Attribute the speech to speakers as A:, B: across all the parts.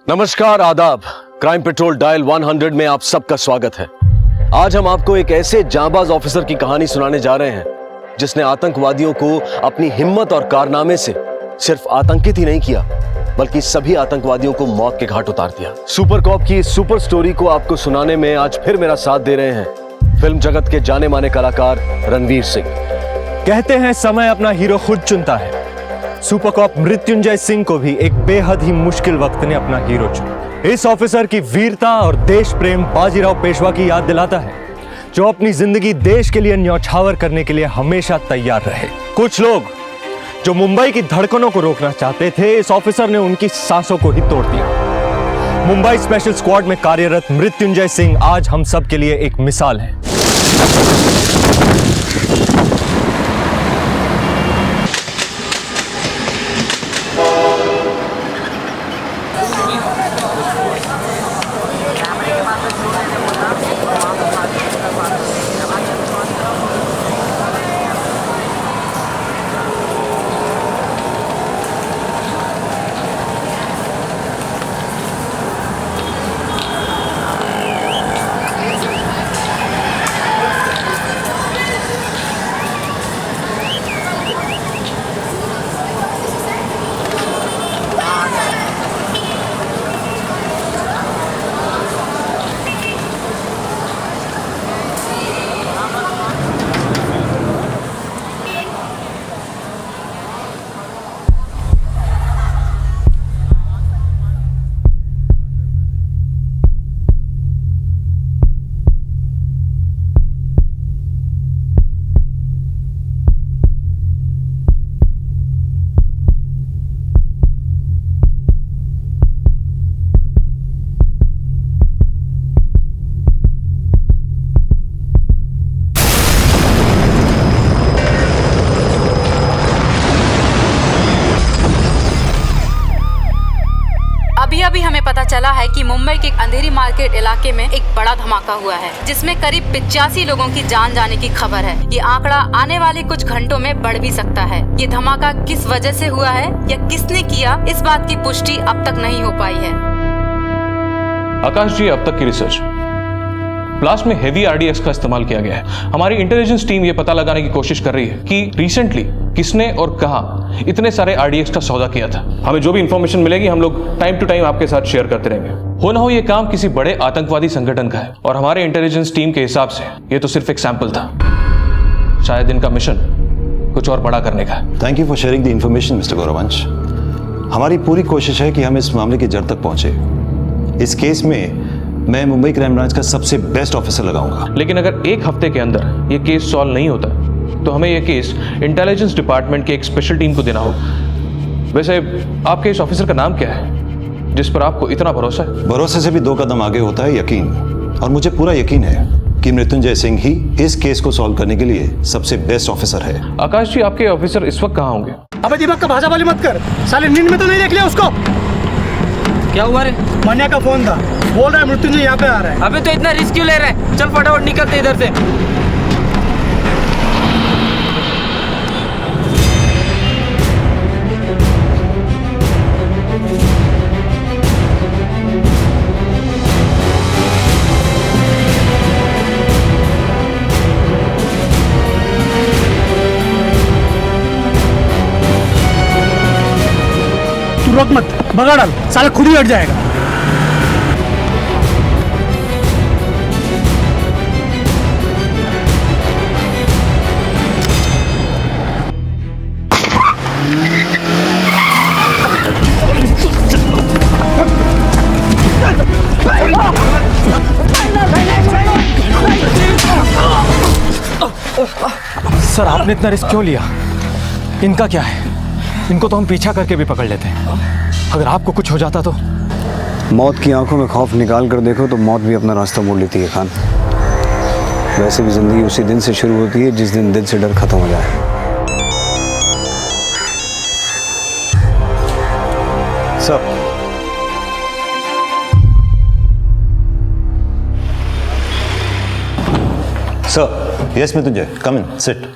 A: नमस्कार, आदाब। Crime petrol dial 100 में आप सबका स्वागत है। आज हम आपको एक ऐसे जांबाज ऑफिसर की कहानी सुनाने जा रहे हैं जिसने आतंकवादियों को अपनी हिम्मत और कारनामे से सिर्फ आतंकित ही नहीं किया बल्कि सभी आतंकवादियों को मौत के घाट उतार दिया। सुपर कॉप की इस सुपर स्टोरी को आपको सुनाने में आज फिर मेरा साथ दे रहे हैं फिल्म जगत के जाने माने कलाकार रणवीर सिंह।
B: कहते हैं समय अपना हीरो खुद चुनता है। सुपर कॉप मृत्युंजय सिंह को भी एक बेहद ही मुश्किल वक्त ने अपना हीरो चुना। इस ऑफिसर की वीरता और देश प्रेम बाजीराव पेशवा की याद दिलाता है, जो अपनी जिंदगी देश के लिए न्यौछावर करने के लिए हमेशा तैयार रहे। कुछ लोग जो मुंबई की धड़कनों को रोकना चाहते थे, इस ऑफिसर ने उनकी सांसों को ही तोड़ दिया। मुंबई स्पेशल स्क्वाड में कार्यरत मृत्युंजय सिंह आज हम सब के लिए एक मिसाल है।
C: अभी हमें पता चला है कि मुंबई के अंधेरी मार्केट इलाके में एक बड़ा धमाका हुआ है, जिसमें करीब 85 लोगों की जान जाने की खबर है। ये आंकड़ा आने वाले कुछ घंटों में बढ़ भी सकता है। ये धमाका किस वजह से हुआ है या किसने किया, इस बात की पुष्टि अब तक नहीं हो पाई है।
D: आकाश जी, अब तक की रिसर्च ब्लास्ट में हेवी आरडीएक्स का इस्तेमाल किया गया है। हमारी इंटेलिजेंस टीम ये पता लगाने की कोशिश कर रही है कि रिसेंटली किसने और कहां इतने सारे आरडीएक्स का सौदा किया था। हमें जो भी इंफॉर्मेशन मिलेगी हम लोग टाइम टू टाइम आपके साथ शेयर करते रहेंगे। हो ना हो ये काम किसी बड़े आतंकवादी संगठन का है और हमारे इंटेलिजेंस टीम के हिसाब से ये तो सिर्फ एक सैंपल था। शायद इनका मिशन कुछ और बड़ा करने का है।
E: Thank you for sharing the information mister Gauravansh. हमारी पूरी कोशिश है कि हम इस मामले की जड़ तक पहुंचे। इस केस में मैं मुंबई क्राइम ब्रांच का सबसे बेस्ट ऑफिसर लगाऊंगा।
D: लेकिन अगर एक हफ्ते के अंदर ये केस सॉल्व नहीं होता तो हमें ये केस इंटेलिजेंस डिपार्टमेंट की एक स्पेशल टीम को देना होगा। वैसे आपके इस ऑफिसर का नाम क्या है जिस पर आपको इतना भरोसा है?
E: भरोसे से भी 2 कदम आगे होता है यकीन, और मुझे पूरा यकीन है कि मृत्युंजय सिंह ही इस केस को सॉल्व करने के लिए सबसे बेस्ट ऑफिसर है।
D: आकाश जी, आपके ऑफिसर इस वक्त कहाँ होंगे?
F: अबे दीपक का भाषा वाली मत कर, साले नींद में तो नहीं देख लिया उसको?
G: क्या हुआ रे?
F: मन्या का फोन था, बोल रहा है मृत्युंजय यहाँ पे आ रहा है।
G: अबे तो इतना रिस्क क्यों ले रहा है? चल फटाफट निकलते इधर से।
F: तू रोक मत, भगा डाल, साला खुद ही हट जाएगा।
B: सर, आपने इतना रिस्क क्यों लिया? इनका क्या है? इनको तो हम पीछा करके भी पकड़ लेते हैं। अगर आपको कुछ हो जाता तो?
H: मौत की आंखों में खौफ निकाल कर देखो तो मौत भी अपना रास्ता मोड़ लेती है खान। वैसे भी जिंदगी उसी दिन से शुरू होती है जिस दिन दिल से डर खत्म हो जाए।
E: सर, सर, यस मृत्युंजय, कम इन, सिट।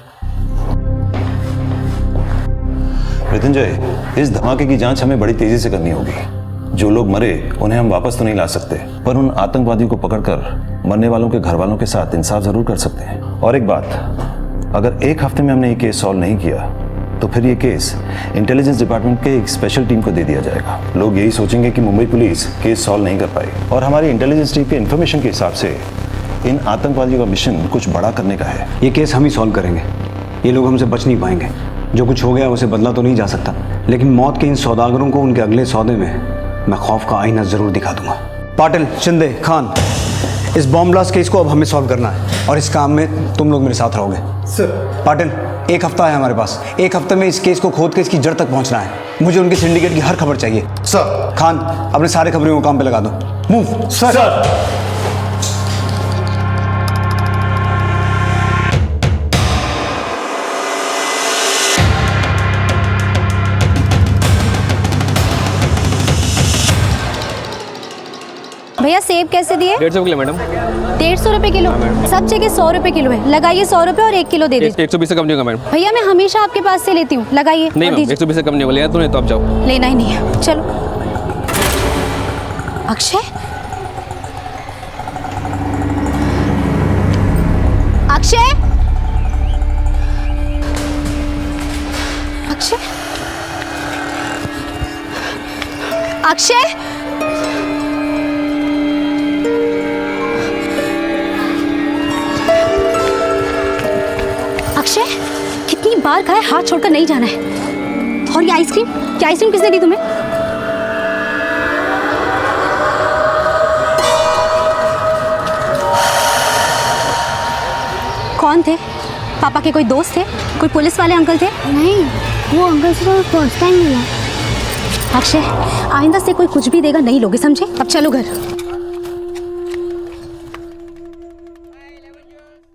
E: मृत्युंजय, इस धमाके की जांच हमें बड़ी तेजी से करनी होगी। जो लोग मरे उन्हें हम वापस तो नहीं ला सकते, पर उन आतंकवादियों को पकड़कर मरने वालों के घर वालों के साथ इंसाफ जरूर कर सकते हैं। और एक बात, अगर एक हफ्ते में हमने ये केस सॉल्व नहीं किया तो फिर ये केस इंटेलिजेंस डिपार्टमेंट के एक स्पेशल टीम को दे दिया जाएगा। लोग यही सोचेंगे कि मुंबई पुलिस केस सॉल्व नहीं कर पाई, और हमारी इंटेलिजेंस टीम के इन्फॉर्मेशन के हिसाब से इन आतंकवादियों का मिशन कुछ बड़ा करने का है।
H: ये केस हम ही सॉल्व करेंगे, ये लोग हमसे बच नहीं पाएंगे। जो कुछ हो गया उसे बदला तो नहीं जा सकता, लेकिन मौत के इन सौदागरों को उनके अगले सौदे में मैं खौफ का आईना जरूर दिखा दूंगा। पाटिल, शिंदे, खान, इस बॉम्ब ब्लास्ट केस को अब हमें सॉल्व करना है और इस काम में तुम लोग मेरे साथ रहोगे। सर। पाटिल, एक हफ्ता है हमारे पास, एक हफ्ते में इस केस को खोद के इसकी जड़ तक पहुंचना है। मुझे उनके सिंडिकेट की हर खबर चाहिए। सर। खान, अपने सारे खबरों को काम पे लगा दो। मूव। सर।
I: भैया सेब कैसे दिए?
J: 150 किलो मैडम।
I: 150 रुपए किलो? सब जगह 100 रुपए किलो है, लगाइए 100 रुपए और 1 किलो दे दीजिए।
J: 120 से कम नहीं होगा मैडम।
I: भैया मैं हमेशा आपके पास से लेती हूँ, लगाइए।
J: नहीं मैम, 120 से कम नहीं होगा, तो नहीं तो आप जाओ।
I: लेना ही नहीं है, चलो। अक्षय, अक्षय, अक्षय, अक्षय, अक्षय, कितनी बार कहा है हाथ छोड़कर नहीं जाना है। और ये आइसक्रीम, क्या आइसक्रीम किसने दी तुम्हें? कौन थे? पापा के कोई दोस्त थे? कोई पुलिस वाले अंकल थे?
K: नहीं, वो अंकल से तो फर्स्ट टाइम मिला।
I: अक्षय, आइंदा से कोई कुछ भी देगा नहीं लोगे, समझे? अब चलो घर।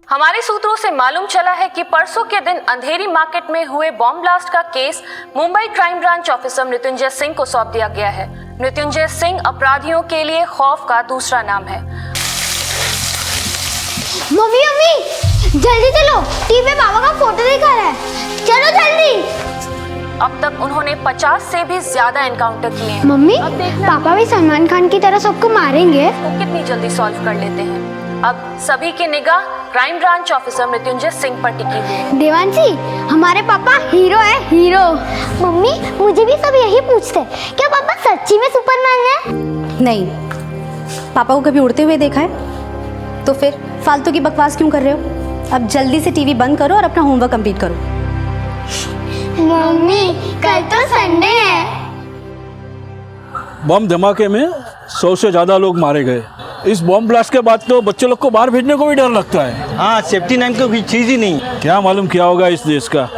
C: हमारे सूत्रों से मालूम चला है कि परसों के दिन अंधेरी मार्केट में हुए बॉम्ब ब्लास्ट का case Mumbai crime branch officer Mrityunjay Singh को सौंप दिया गया है। मृत्युंजय सिंह अपराधियों के लिए खौफ का दूसरा नाम है।
K: मम्मी मम्मी जल्दी चलो, टीवी पे पापा का फोटो दिखा रहा है, चलो जल्दी।
C: अब तक उन्होंने 50 से भी ज्यादा एनकाउंटर किए हैं।
K: मम्मी, पापा भी सलमान खान की तरह सबको मारेंगे?
C: वो कितनी जल्दी सॉल्व कर लेते हैं। अब सभी की निगाह crime branch officer Mrityunjay Singh पर टिकी हुई है।
K: देवांशी, हमारे पापा हीरो है, हीरो। मम्मी, मुझे भी सब यही पूछते हैं, क्या पापा सच्ची में सुपरमैन है?
I: नहीं, पापा को कभी उड़ते हुए देखा है? तो फिर फालतू की बकवास क्यों कर रहे हो? अब जल्दी से टीवी बंद करो और अपना होमवर्क कंप्लीट करो।
K: मम्मी, कल तो संडे है।
F: बम धमाके में 100 से ज्यादा लोग मारे गए। इस बॉम्ब ब्लास्ट के बाद तो बच्चे लोग को बाहर भेजने को भी डर लगता है।
G: हाँ, सेफ्टी नाम की कोई चीज ही नहीं।
F: क्या मालूम क्या होगा इस देश का।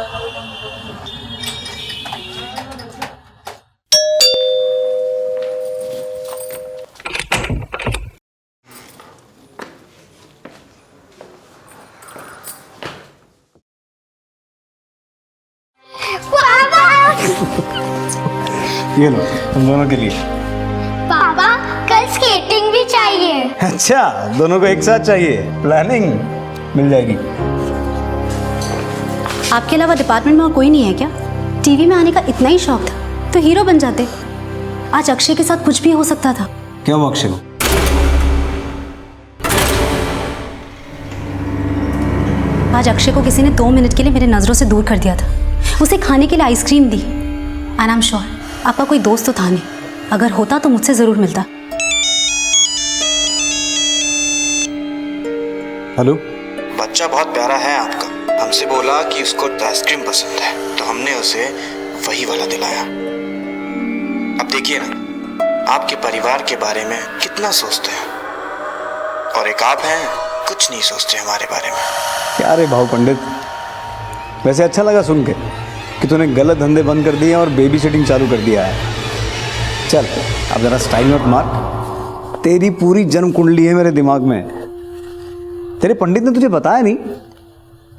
H: ये लो, तुम दोनों के लिए।
K: पापा, कल स्केटिंग भी चाहिए।
H: अच्छा, दोनों को एक साथ चाहिए? प्लानिंग मिल जाएगी।
I: आपके अलावा डिपार्टमेंट में और कोई नहीं है क्या? टीवी में आने का इतना ही शौक था तो हीरो बन जाते। आज अक्षय के साथ कुछ भी हो सकता था।
H: क्या हुआ अक्षय को?
I: आज अक्षय को किसी ने 2 मिनट के लिए मेरे नजरों से दूर कर दिया था। उसे खाने के लिए ice cream the. And I am sure आपका कोई दोस्त तो था नहीं, अगर होता तो मुझसे जरूर मिलता।
H: हेलो।
L: बच्चा बहुत प्यारा है आपका, हमसे बोला कि उसको आइसक्रीम पसंद है, तो हमने उसे वही वाला दिलाया। अब देखिए ना, आपके परिवार के बारे में कितना सोचते हैं, और एक आप हैं कुछ नहीं सोचते हमारे बारे में।
H: क्या रे भाव पंडित, वैसे अच्छा लगा सुन के कि तूने गलत धंधे बंद कर दिए और बेबी सिटिंग चालू कर दिया है। चल अब जरा स्टाइल मत मार, तेरी पूरी जन्म कुंडली है मेरे दिमाग में। तेरे पंडित ने तुझे बताया नहीं,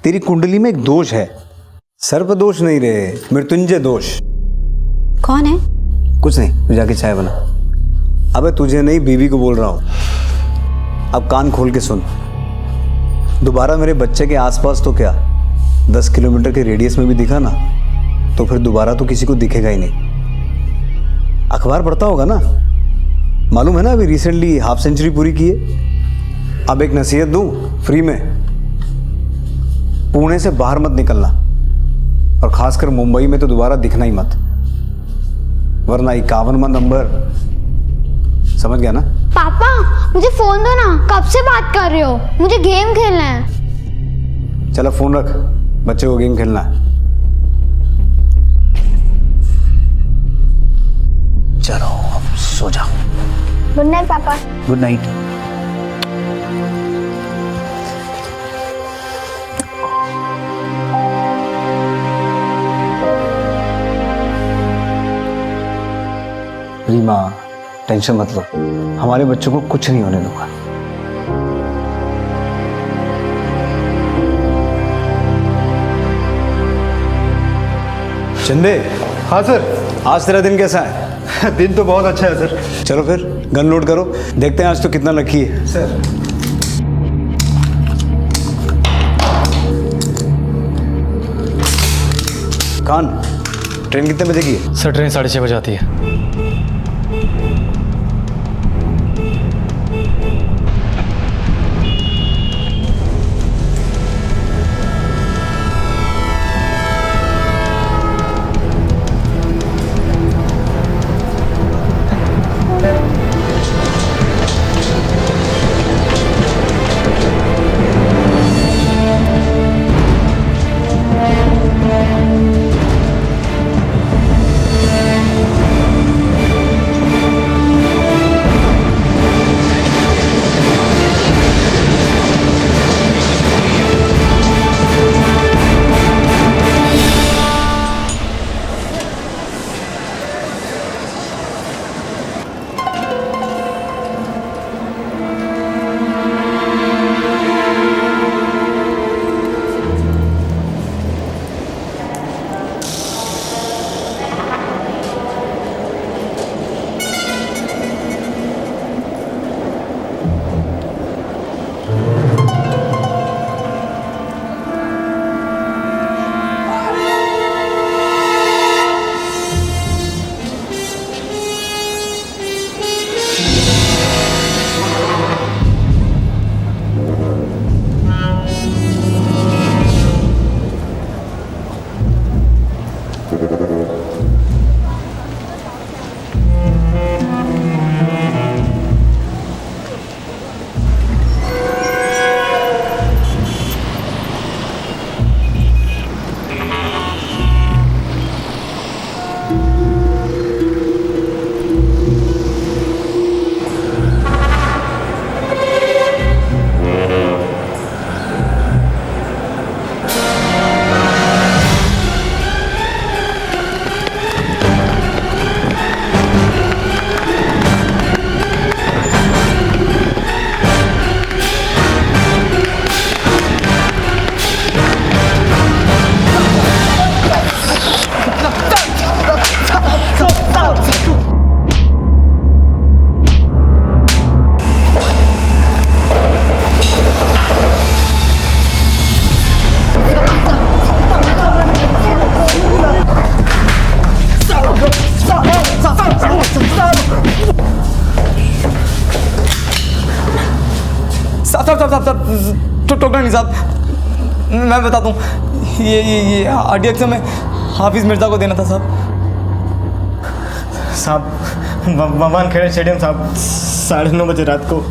H: तेरी कुंडली में एक दोष है। सर्प दोष नहीं रे, मृत्युंजय दोष।
I: कौन है?
H: कुछ नहीं, तू जाके चाय बना। अबे तुझे नहीं, बीवी को बोल रहा हूँ। अब कान खोल के सुन, दोबारा मेरे बच्चे के आसपास तो क्या 10 किलोमीटर के रेडियस में भी दिखा ना, तो फिर दोबारा तो किसी को दिखेगा ही नहीं। अखबार पढ़ता होगा ना? मालूम है ना, अभी रिसेंटली हाफ सेंचुरी पूरी की है। अब एक नसीहत दूं फ्री में, पुणे से बाहर मत निकलना, और खासकर मुंबई में तो दोबारा दिखना ही मत, वरना 51वां नंबर, समझ गया ना?
K: पापा मुझे फोन दो ना, कब से बात कर रहे हो, मुझे गेम खेलना है।
H: चलो फोन रख, बच्चे को गेम खेलना है। चलो अब सो जाओ।
K: गुड नाइट पापा।
H: Good night. रीमा टेंशन मत लो, हमारे बच्चों को कुछ नहीं होने दूंगा। चंदे।
B: हाँ सर।
H: आज तेरा दिन कैसा है?
B: दिन तो बहुत अच्छा है सर।
H: चलो फिर गन लोड करो, देखते हैं आज तो कितना लकी है।
B: सर
H: खान, ट्रेन कितने बजे की है?
B: सर ट्रेन 6:30 बजे आती है।
G: टोकरा नहीं साहब, मैं बता दूं, ये आरडीएक्स में हाफिज मिर्जा को देना था साहब।
B: भगवान खेड़े स्टेडियम साहब 9:30 बजे रात को।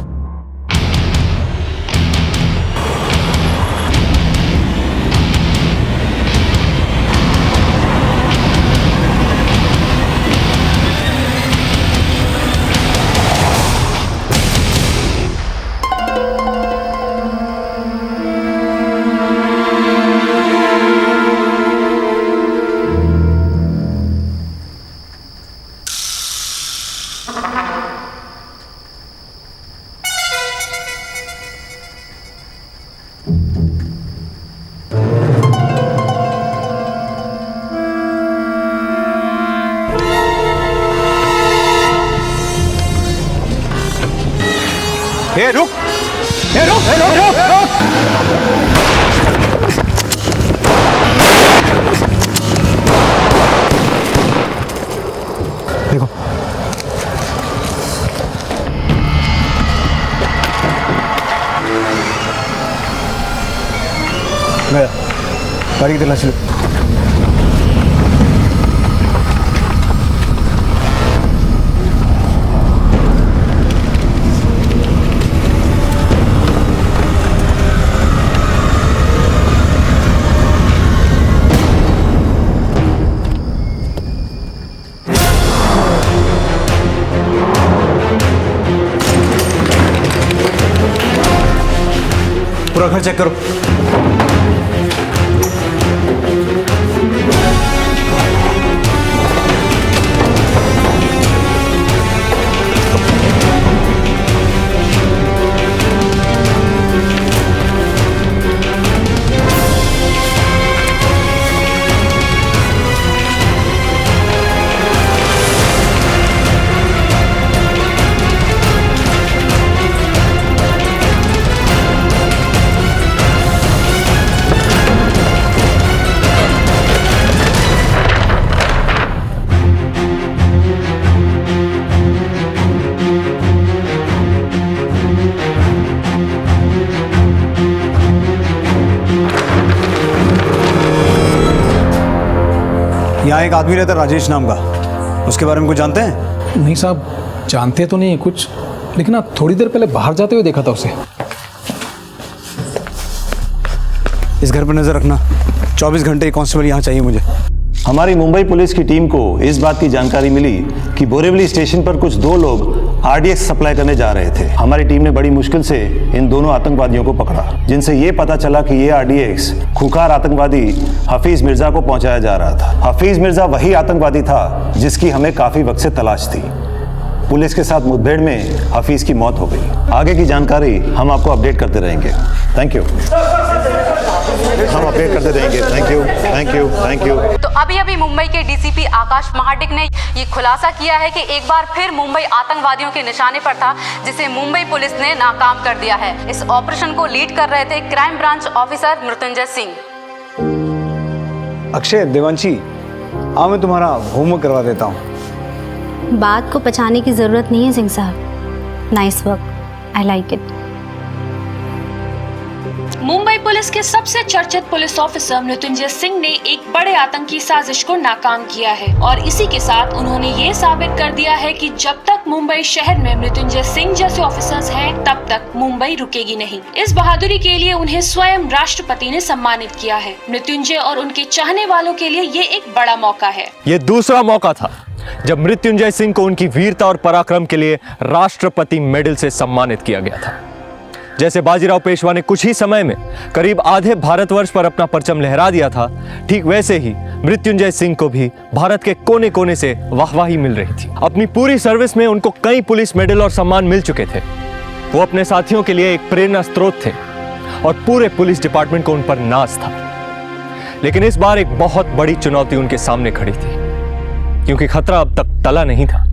H: ए रुक, ए रुक, ए रुक, रुक, रुक। देखो गया गाड़ी की तलाशी लो। पूरा घर चेक करो। यहाँ एक आदमी रहता है राजेश नाम का, उसके बारे में कुछ जानते हैं?
M: नहीं साहब, जानते तो नहीं है कुछ, लेकिन आप थोड़ी देर पहले बाहर जाते हुए देखा था उसे।
H: इस घर पर नजर रखना, 24 घंटे कांस्टेबल यहाँ चाहिए मुझे।
E: हमारी मुंबई पुलिस की टीम को इस बात की जानकारी मिली कि बोरीवली स्टेशन पर कुछ 2 लोग आरडीएक्स सप्लाई करने जा रहे थे। हमारी टीम ने बड़ी मुश्किल से इन दोनों आतंकवादियों को पकड़ा, जिनसे ये पता चला कि ये आरडीएक्स खूंखार आतंकवादी हफीज मिर्जा को पहुंचाया जा रहा था। हफीज मिर्जा वही आतंकवादी था जिसकी हमें काफी वक्त से तलाश थी। पुलिस के साथ मुठभेड़ में हफीज की मौत हो गई। आगे की जानकारी हम आपको अपडेट करते रहेंगे। Thank you. हम अपडेट करते रहेंगे। Thank you, thank you, thank you.
C: तो अभी मुंबई के डीसीपी आकाश महाडिक ने ये खुलासा किया है कि एक बार फिर मुंबई आतंकवादियों के निशाने पर था, जिसे मुंबई पुलिस ने नाकाम कर दिया है। इस ऑपरेशन को लीड कर रहे थे crime branch officer Mrityunjay Singh.
H: Akshay, Devanshi, आओ मैं तुम्हारा होमवर्क करवा देता हूँ।
I: बात को पछाने की जरूरत नहीं है सिंह साहब। Nice work, I like it.
N: Mumbai police के सबसे चर्चित पुलिस ऑफिसर मृत्युंजय सिंह ने एक बड़े आतंकी साजिश को नाकाम किया है और इसी के साथ उन्होंने ये साबित कर दिया है कि जब तक मुंबई शहर में मृत्युंजय सिंह जैसे ऑफिसर्स हैं, तब तक मुंबई रुकेगी नहीं। इस बहादुरी के लिए उन्हें स्वयं राष्ट्रपति ने सम्मानित किया है। मृत्युंजय और उनके चाहने वालों के लिए ये एक बड़ा मौका है।
B: ये दूसरा मौका था जब मृत्युंजय सिंह को उनकी वीरता और पराक्रम के लिए राष्ट्रपति मेडल से सम्मानित किया गया था। जैसे बाजीराव पेशवा ने कुछ ही समय में करीब आधे भारतवर्ष पर अपना परचम लहरा दिया था, ठीक वैसे ही मृत्युंजय सिंह को भी भारत के कोने कोने से वाहवाही मिल रही थी। अपनी पूरी सर्विस में उनको कई पुलिस मेडल और सम्मान मिल चुके थे। वो अपने साथियों के लिए एक प्रेरणा स्रोत थे और पूरे पुलिस डिपार्टमेंट को उन पर नाज था। लेकिन इस बार एक बहुत बड़ी चुनौती उनके सामने खड़ी थी, क्योंकि खतरा अब तक टला नहीं था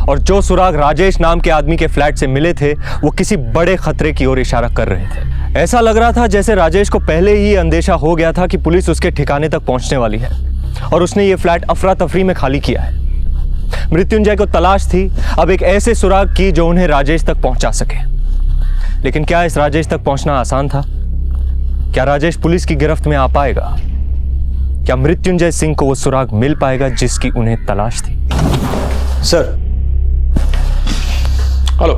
B: और जो सुराग राजेश नाम के आदमी के फ्लैट से मिले थे, वो किसी बड़े खतरे की ओर इशारा कर रहे थे। ऐसा लग रहा था जैसे राजेश को पहले ही अंदेशा हो गया था कि पुलिस उसके ठिकाने तक पहुंचने वाली है और उसने ये फ्लैट अफरा तफरी में खाली किया है। मृत्युंजय को तलाश थी अब एक ऐसे सुराग की जो उन्हें राजेश तक पहुंचा सके। लेकिन क्या इस राजेश तक पहुंचना आसान था? क्या राजेश पुलिस की गिरफ्त में आ पाएगा? क्या मृत्युंजय सिंह को वो सुराग मिल पाएगा जिसकी उन्हें तलाश थी?
H: सर।
D: हेलो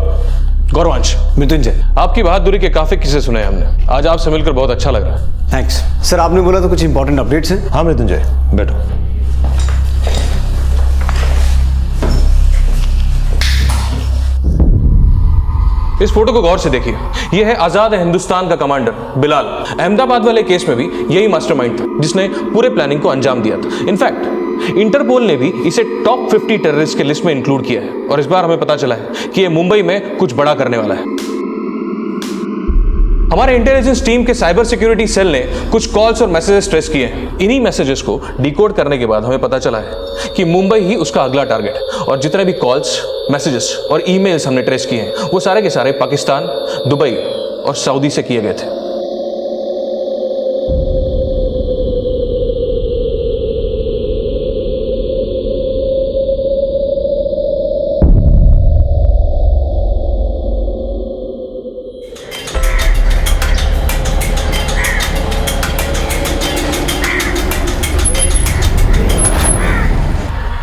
D: गौरवांश।
H: मृत्युंजय,
D: आपकी बहादुरी के काफी किस्से सुने हैं हमने। आज आपसे मिलकर बहुत अच्छा लग रहा है।
H: Thanks sir. आपने बोला तो कुछ इंपॉर्टेंट अपडेट्स हैं?
E: हाँ मृत्युंजय, बैठो।
D: इस फोटो को गौर से देखिए। यह है आजाद हिंदुस्तान का कमांडर बिलाल। अहमदाबाद वाले केस में भी यही मास्टरमाइंड था जिसने पूरे प्लानिंग को अंजाम दिया था। इनफैक्ट इंटरपोल ने भी इसे टॉप 50 टेररिस्ट के लिस्ट में इंक्लूड किया है और इस बार हमें पता चला है कि यह मुंबई में कुछ बड़ा करने वाला है। हमारे इंटेलिजेंस टीम के साइबर सिक्योरिटी सेल ने कुछ कॉल्स और मैसेजेस ट्रेस किए हैं। इन्हीं मैसेजेस को डिकोड करने के बाद हमें पता चला है कि मुंबई ही उसका अगला टारगेट है और जितने भी कॉल्स, मैसेजेस और ईमेल्स हमने ट्रेस किए हैं वो सारे के सारे पाकिस्तान, दुबई और सऊदी से किए गए थे।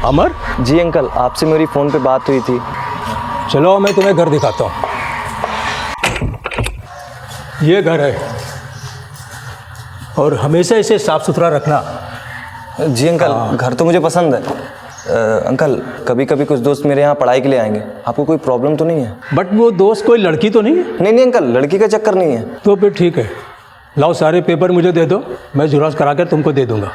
B: अमर?
G: जी अंकल, आपसे मेरी फ़ोन पे बात हुई थी।
M: चलो मैं तुम्हें घर दिखाता हूँ। ये घर है और हमेशा इसे साफ सुथरा रखना।
G: जी अंकल, घर तो मुझे पसंद है। अंकल, कभी कभी कुछ दोस्त मेरे यहाँ पढ़ाई के लिए आएंगे, आपको कोई प्रॉब्लम तो नहीं है?
M: बट वो दोस्त कोई लड़की तो नहीं है?
G: नहीं अंकल, लड़की का चक्कर नहीं है।
M: तो फिर ठीक है, लाओ सारे पेपर मुझे दे दो, मैं ज़ेरॉक्स करा कर तुमको दे दूंगा।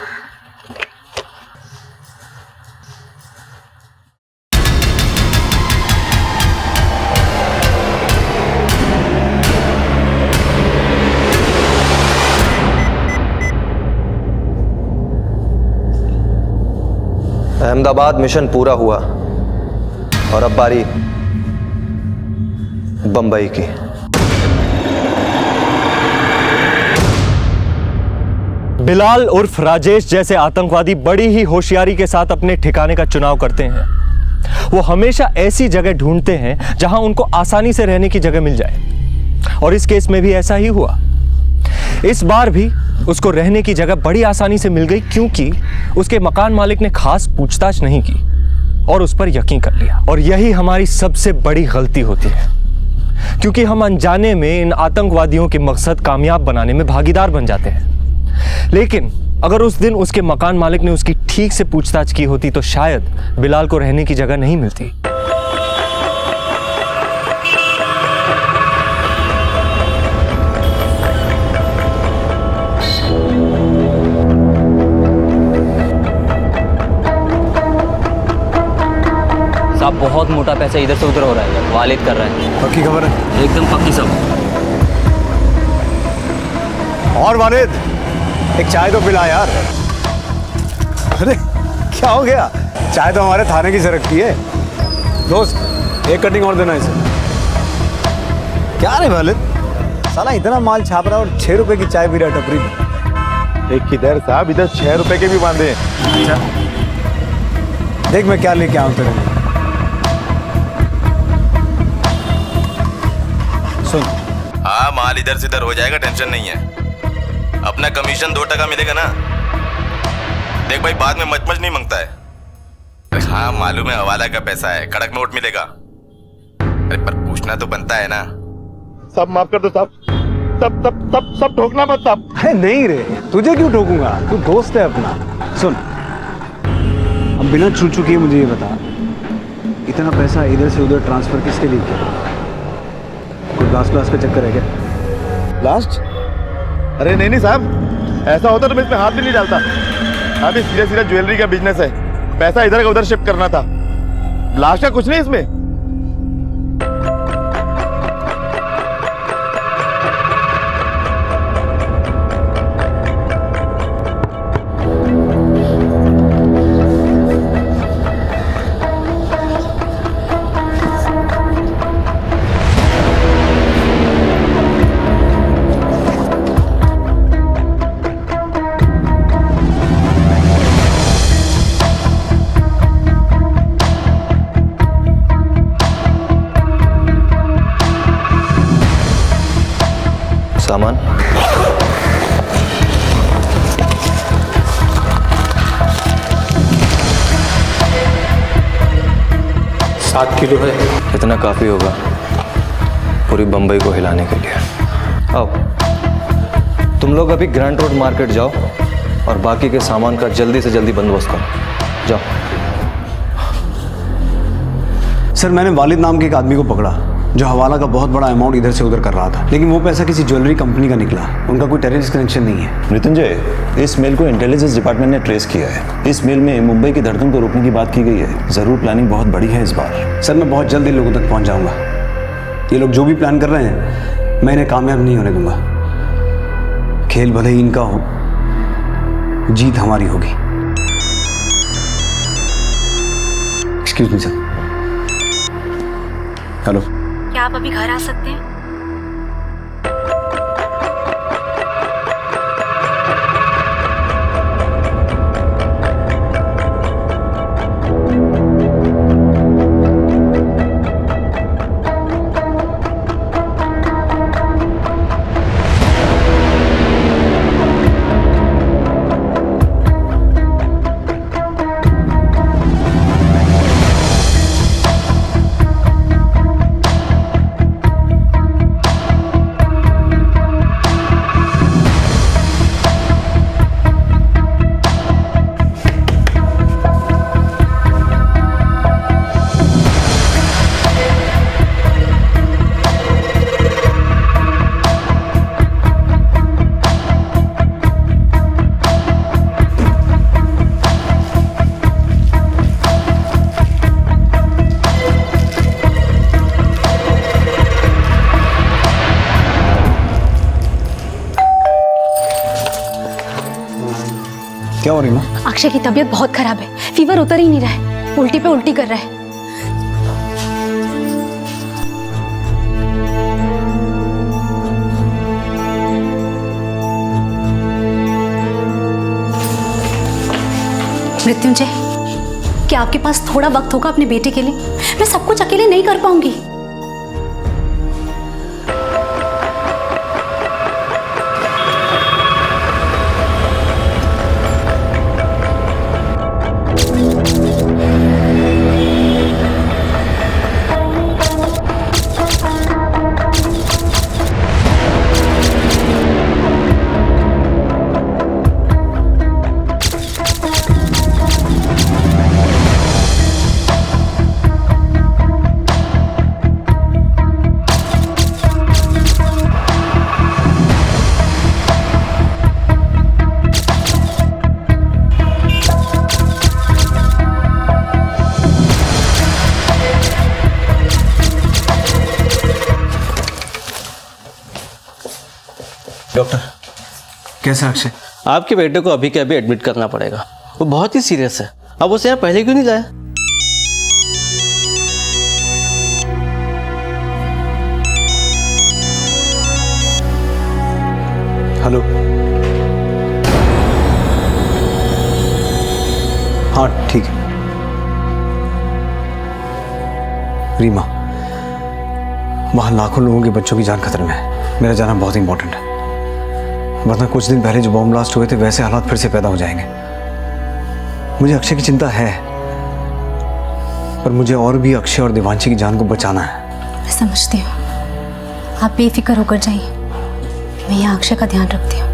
G: अहमदाबाद मिशन पूरा हुआ और अब बारी बंबई की।
B: बिलाल उर्फ राजेश जैसे आतंकवादी बड़ी ही होशियारी के साथ अपने ठिकाने का चुनाव करते हैं। वो हमेशा ऐसी जगह ढूंढते हैं जहां उनको आसानी से रहने की जगह मिल जाए, और इस केस में भी ऐसा ही हुआ। इस बार भी उसको रहने की जगह बड़ी आसानी से मिल गई, क्योंकि उसके मकान मालिक ने खास पूछताछ नहीं की और उस पर यकीन कर लिया। और यही हमारी सबसे बड़ी गलती होती है, क्योंकि हम अनजाने में इन आतंकवादियों के मकसद कामयाब बनाने में भागीदार बन जाते हैं। लेकिन अगर उस दिन उसके मकान मालिक ने उसकी ठीक से पूछताछ की होती तो शायद बिलाल को रहने की जगह नहीं मिलती।
O: साहब, बहुत मोटा पैसा इधर से उधर हो रहा है, वालिद कर रहा है।
H: पक्की खबर है?
O: एकदम पक्की सब।
H: और वालिद, एक चाय तो पिला यार। अरे क्या हो गया? चाय तो हमारे थाने की सरकती है। दोस्त, एक कटिंग और देना इसे। क्या रे वालिद, साला इतना माल छाप रहा है और 6 रुपए की चाय पी रहा है टपरी में।
P: एक किधर साहब, इधर 6 रुपए के भी बांधे।
H: अच्छा, देख मैं क्या लेके आऊँ तेरे लिए। सुन,
Q: हाँ, माल इधर से इधर हो जाएगा, टेंशन नहीं है। अपना कमीशन 2% मिलेगा ना। देख भाई, बाद में मच नहीं मांगता है। हाँ मालूम है, हवाला का पैसा है, कड़क नोट मिलेगा। अरे पर पूछना तो बनता है ना।
P: सब माफ कर दो साहब, सब ठोकना मत साहब।
H: अरे नहीं रे, तुझे क्यों ठोकूंगा, तू दोस्त है अपना। सुन, अब बिना छू के मुझे ये बता, इतना पैसा इधर से उधर ट्रांसफर किसके लिए किया? कोई लास्ट का चक्कर है क्या?
P: लास्ट? अरे नहीं साहब, ऐसा होता तो मैं इसमें हाथ भी नहीं डालता। अभी सीधा ज्वेलरी का बिजनेस है, पैसा इधर का उधर शिफ्ट करना था। लास्ट का कुछ नहीं इसमें।
G: सामान
M: 7 किलो है।
G: इतना काफी होगा पूरी बंबई को हिलाने के लिए। आओ, तुम लोग अभी ग्रैंड रोड मार्केट जाओ और बाकी के सामान का जल्दी से जल्दी बंदोबस्त करो। जाओ।
H: सर, मैंने वालिद नाम के एक आदमी को पकड़ा जो हवाला का बहुत बड़ा अमाउंट इधर से उधर कर रहा था, लेकिन वो पैसा किसी ज्वेलरी कंपनी का निकला। उनका कोई टेररिस्ट कनेक्शन नहीं है।
E: मृत्युंजय, इस मेल को इंटेलिजेंस डिपार्टमेंट ने ट्रेस किया है। इस मेल में मुंबई की धड़कन को रोकने की बात की गई है। जरूर प्लानिंग बहुत बड़ी है इस बार।
H: सर, मैं बहुत जल्द इन लोगों तक पहुंच जाऊंगा। ये लोग जो भी प्लान कर रहे हैं, मैं इन्हें कामयाब नहीं होने दूंगा। खेल भले ही इनका हो, जीत हमारी होगी। Excuse me sir. हेलो,
I: क्या आप अभी घर आ सकते हैं?
H: क्या हो रही माँ?
I: अक्षय की तबीयत बहुत खराब है, फीवर उतर ही नहीं रहा है, उल्टी पे उल्टी कर रहा है। मृत्युंजय, क्या आपके पास थोड़ा वक्त होगा अपने बेटे के लिए? मैं सब कुछ अकेले नहीं कर पाऊंगी।
H: डॉक्टर, कैसा अक्षय?
O: आपके बेटे को अभी के अभी एडमिट करना पड़ेगा, वो बहुत ही सीरियस है। अब उसे यहाँ पहले क्यों नहीं लाया?
H: हेलो, हाँ ठीक है। रीमा, वहां लाखों लोगों के बच्चों की जान खतरे में है, मेरा जाना बहुत इंपॉर्टेंट है, वरना कुछ दिन पहले जो बॉम्ब ब्लास्ट हुए थे वैसे हालात फिर से पैदा हो जाएंगे। मुझे अक्षय की चिंता है, पर मुझे और भी अक्षय और देवांशी की जान को बचाना है।
I: मैं समझती हूँ, आप बेफिक्र होकर जाइए, मैं यहाँ अक्षय का ध्यान रखती हूँ।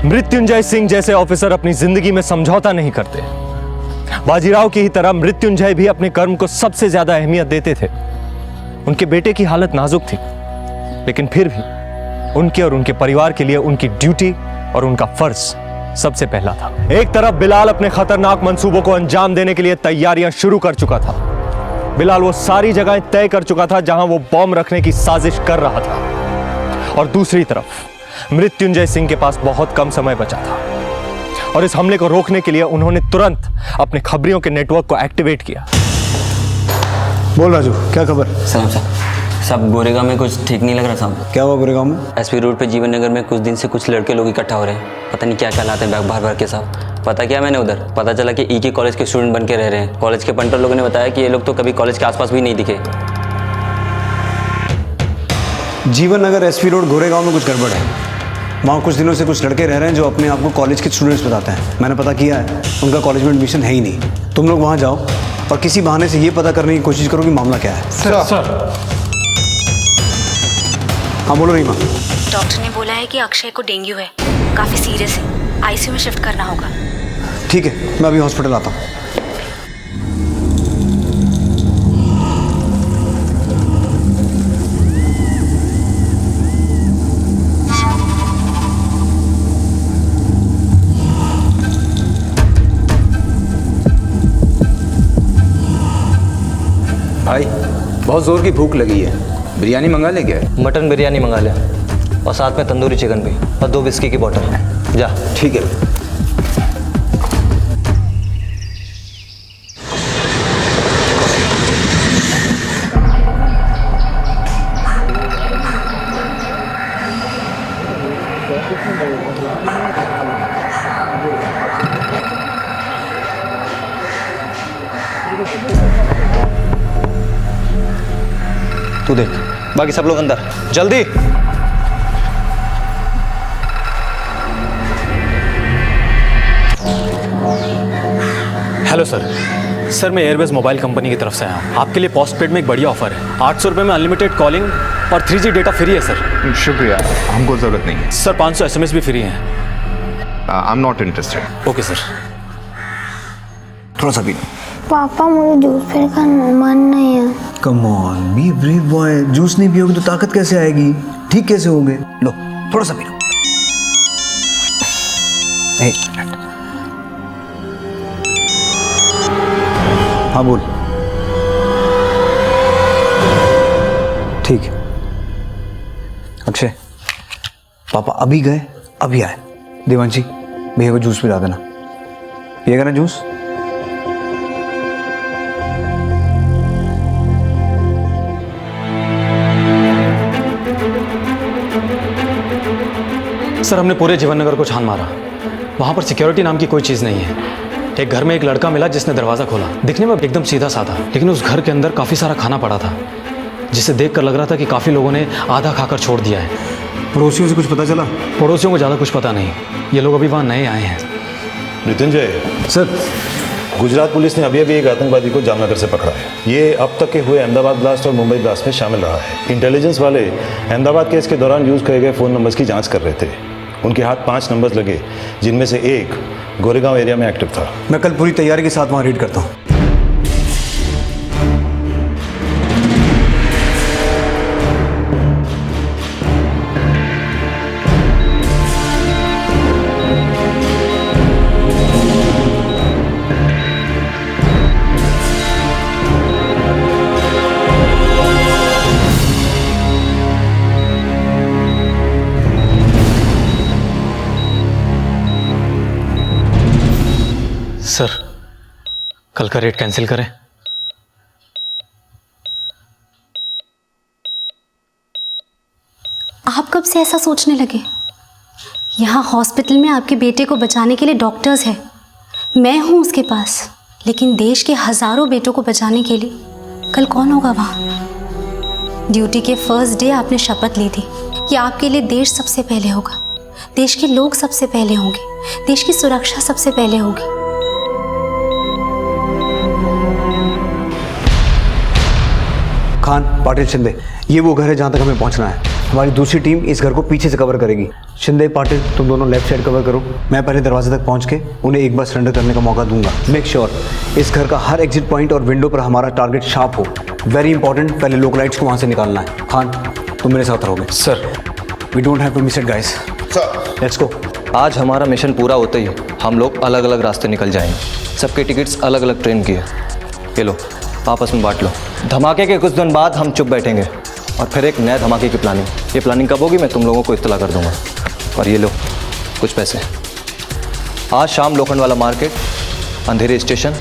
B: मृत्युंजय सिंह जैसे ऑफिसर अपनी जिंदगी में समझौता नहीं करते। बाजीराव की ही तरह मृत्युंजय भी अपने कर्म को सबसे ज्यादा अहमियत देते थे। उनके बेटे की हालत नाजुक थी, लेकिन फिर भी उनके और उनके परिवार के लिए उनकी ड्यूटी और उनका फर्ज सबसे पहला था। एक तरफ बिलाल अपने खतरनाक मंसूबों को अंजाम देने के लिए तैयारियां शुरू कर चुका था। बिलाल वो सारी जगहें तय कर चुका था जहां वो बॉम्ब रखने की साजिश कर रहा था, और दूसरी तरफ मृत्युंजय सिंह के पास बहुत कम समय बचा था, और इस हमले को रोकने के लिए उन्होंने तुरंत अपने खबरियों के नेटवर्क को एक्टिवेट किया।
H: बोल राजू, क्या खबर?
O: सलाम साहब, गोरेगांव में कुछ ठीक नहीं लग रहा साहब।
H: क्या हुआ गोरेगांव में?
O: एसपी रोड पे जीवन नगर में कुछ दिन से कुछ लड़के लोग इकट्ठा हो रहे हैं, पता नहीं क्या क्या लाते हैं बैग भर भर के साहब। पता किया मैंने उधर, पता चला कि ई के कॉलेज के स्टूडेंट बन के रह रहे हैं। कॉलेज के पंटर लोगों ने बताया कि ये लोग तो कभी कॉलेज के आसपास भी नहीं दिखे।
H: जीवन नगर एसपी रोड गोरेगांव में कुछ गड़बड़ है। वहाँ कुछ दिनों से कुछ लड़के रह रहे हैं जो अपने आप को कॉलेज के स्टूडेंट्स बताते हैं। मैंने पता किया है, उनका कॉलेज में एडमिशन है ही नहीं। तुम लोग वहाँ जाओ और किसी बहाने से ये पता करने की कोशिश करो कि मामला क्या है।
M: सर।
H: हाँ बोलो रीमा।
I: डॉक्टर ने बोला है कि अक्षय को डेंगू है, काफी सीरियस है, आईसीयू में शिफ्ट करना होगा।
H: ठीक है, मैं अभी हॉस्पिटल आता हूँ।
R: भाई बहुत जोर की भूख लगी है, बिरयानी मंगा ले क्या?
O: मटन बिरयानी मंगा ले, और साथ में तंदूरी चिकन भी, और 2 विस्की की बोतल। जा।
R: ठीक है।
H: तू देख, बाकी सब लोग अंदर, जल्दी।
B: हेलो सर, मैं एयरवेज मोबाइल कंपनी की तरफ से आया हूँ। आपके लिए पोस्टपेड में एक बढ़िया ऑफर है। 800 रुपये में अनलिमिटेड कॉलिंग और 3G डेटा फ्री है सर।
S: शुक्रिया, हमको जरूरत नहीं है
B: सर। 500 SMS भी फ्री हैं।
S: I am not interested.
B: Okay sir.
H: थोड़ा सा पीना।
K: पापा मुझे जूस फिर का मन नहीं है।
H: Come on be brave boy, juice नहीं पियोगे तो ताकत कैसे आएगी? ठीक कैसे होगे? लो थोड़ा सा पी लो। एक मिनट। हाँ बोल। ठीक है। अक्षय, पापा अभी गए अभी आए। देवांशी भैया को जूस पिला देना। पिएगा ना जूस?
T: सर हमने पूरे जीवन नगर को छान मारा, वहाँ पर सिक्योरिटी नाम की कोई चीज़ नहीं है। एक घर में एक लड़का मिला जिसने दरवाज़ा खोला, दिखने में एकदम सीधा साधा, लेकिन उस घर के अंदर काफ़ी सारा खाना पड़ा था जिसे देखकर लग रहा था कि काफ़ी लोगों ने आधा खाकर छोड़ दिया है।
H: पड़ोसियों से कुछ पता चला?
T: पड़ोसियों को ज़्यादा कुछ पता नहीं, ये लोग अभी वहाँ नए आए हैं।
E: मृत्युंजय
H: सर,
E: गुजरात पुलिस ने अभी अभी एक आतंकवादी को जामनगर से पकड़ा है। ये अब तक के हुए अहमदाबाद ब्लास्ट और मुंबई ब्लास्ट में शामिल रहा है। इंटेलिजेंस वाले अहमदाबाद केस के दौरान यूज किए गए फ़ोन नंबर्स की जांच कर रहे थे। उनके हाथ 5 नंबर्स लगे, जिनमें से एक गोरेगांव एरिया में एक्टिव था।
H: मैं कल पूरी तैयारी के साथ वहाँ रेड करता हूँ।
T: सर कल का रेट कैंसिल करें?
I: आप कब से ऐसा सोचने लगे? यहाँ हॉस्पिटल में आपके बेटे को बचाने के लिए डॉक्टर्स हैं, मैं हूँ उसके पास, लेकिन देश के हजारों बेटों को बचाने के लिए कल कौन होगा वहाँ? ड्यूटी के फर्स्ट डे आपने शपथ ली थी कि आपके लिए देश सबसे पहले होगा, देश के लोग सबसे पहले होंगे, देश की सुरक्षा सबसे पहले होगी।
H: खान, पाटिल, शिंदे, ये वो घर है जहाँ तक हमें पहुँचना है। हमारी दूसरी टीम इस घर को पीछे से कवर करेगी। शिंदे, पाटिल, तुम दोनों लेफ्ट साइड कवर करो। मैं पहले दरवाजे तक पहुँच के उन्हें एक बार सरेंडर करने का मौका दूंगा। मेक श्योर इस घर का हर एग्जिट पॉइंट और विंडो पर हमारा टारगेट शार्प हो। वेरी इंपॉर्टेंट, पहले लोकलाइट्स को वहाँ से निकालना है। खान, तुम मेरे साथ रहोगे।
T: Sir
H: we don't have to miss it guys. Let's go.
G: आज हमारा मिशन पूरा होते ही हम लोग अलग अलग रास्ते निकल जाएंगे। सबके टिकट्स अलग अलग ट्रेन की है, ये लो आपस में बांट लो। धमाके के कुछ दिन बाद हम चुप बैठेंगे और फिर एक नए धमाके की प्लानिंग। ये प्लानिंग कब होगी मैं तुम लोगों को इत्तला कर दूंगा। और ये लो कुछ पैसे। आज शाम लोखंडवाला मार्केट, अंधेरी स्टेशन,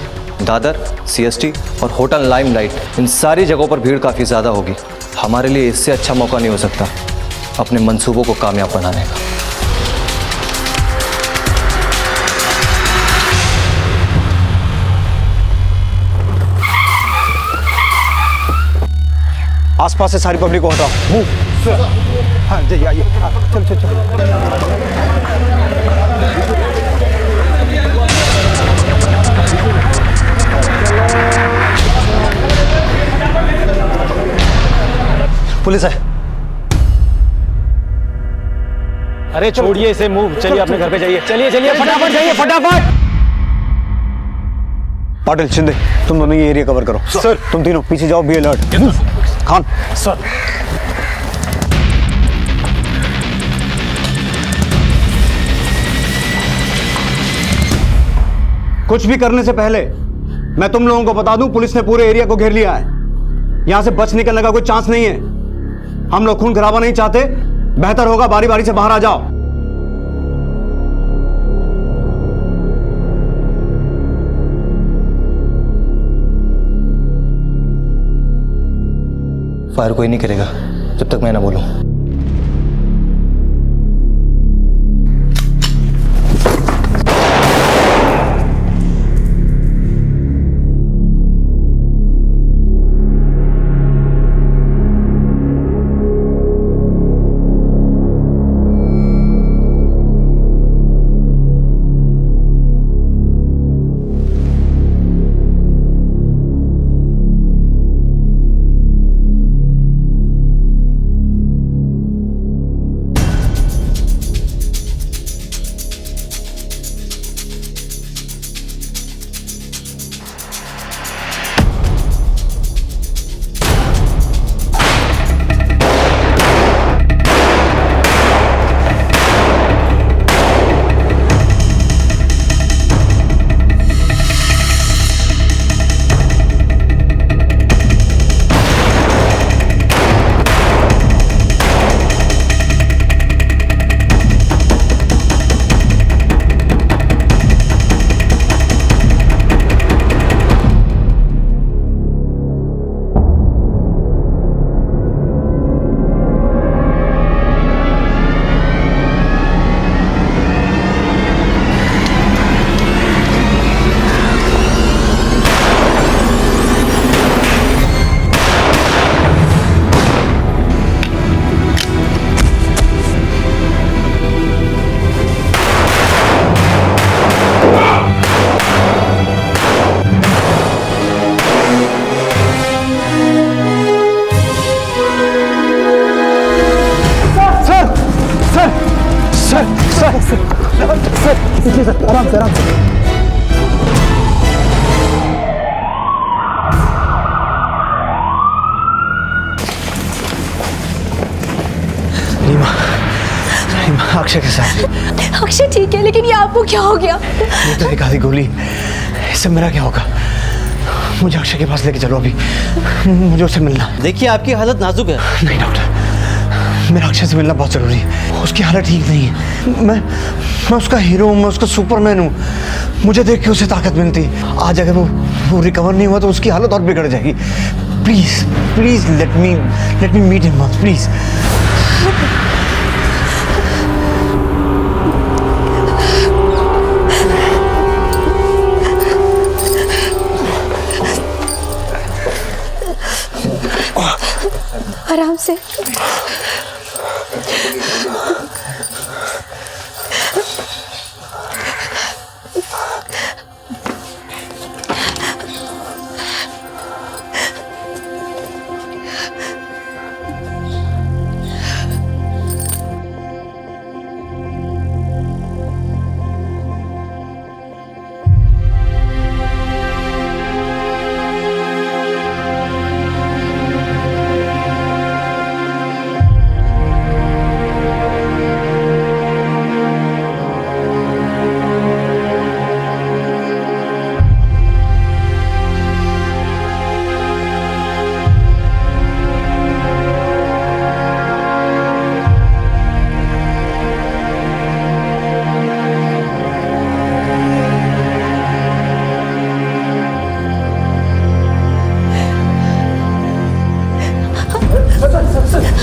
G: दादर, CST और होटल लाइमलाइट, इन सारी जगहों पर भीड़ काफ़ी ज़्यादा होगी। हमारे लिए इससे अच्छा मौका नहीं हो सकता अपने मंसूबों को कामयाब बनाने का।
H: आसपास से सारी पब्लिक को हटाओ। मूव। हाँ जी, आइए। चल चल चल। पुलिस है।
T: अरे छोड़िए इसे, मूव। चलिए अपने घर पे जाइए। चलिए चलिए फटाफट जाइए, फटाफट।
H: पाटिल, शिंदे, तुम दोनों ये एरिया कवर करो। सर तुम तीनों पीछे जाओ, बी अलर्ट। खान सर। कुछ भी करने से पहले मैं तुम लोगों को बता दूं, पुलिस ने पूरे एरिया को घेर लिया है। यहां से बच निकलने का कोई चांस नहीं है। हम लोग खून खराबा नहीं चाहते, बेहतर होगा बारी बारी से बाहर आ जाओ।
G: फायर कोई नहीं करेगा जब तक मैं ना बोलूं।
M: देखिए सर, आराम से आराम से।
H: अक्षय के साथ।
U: अक्षय ठीक है, लेकिन ये आपको क्या हो गया?
H: ये तो एक आधी गोली, इससे मेरा क्या होगा? मुझे अक्षय के पास लेके चलो अभी, मुझे उससे मिलना।
V: देखिए आपकी हालत नाजुक है।
H: नहीं डॉक्टर, मेरा अक्षय से मिलना बहुत जरूरी है। उसकी हालत ठीक नहीं है। मैं उसका हीरो हूँ, मैं उसका सुपरमैन हूँ। मुझे देख के उसे ताकत मिलती। आज अगर वो रिकवर नहीं हुआ तो उसकी हालत और बिगड़ जाएगी। Please please let me meet him once, please.
U: आराम से।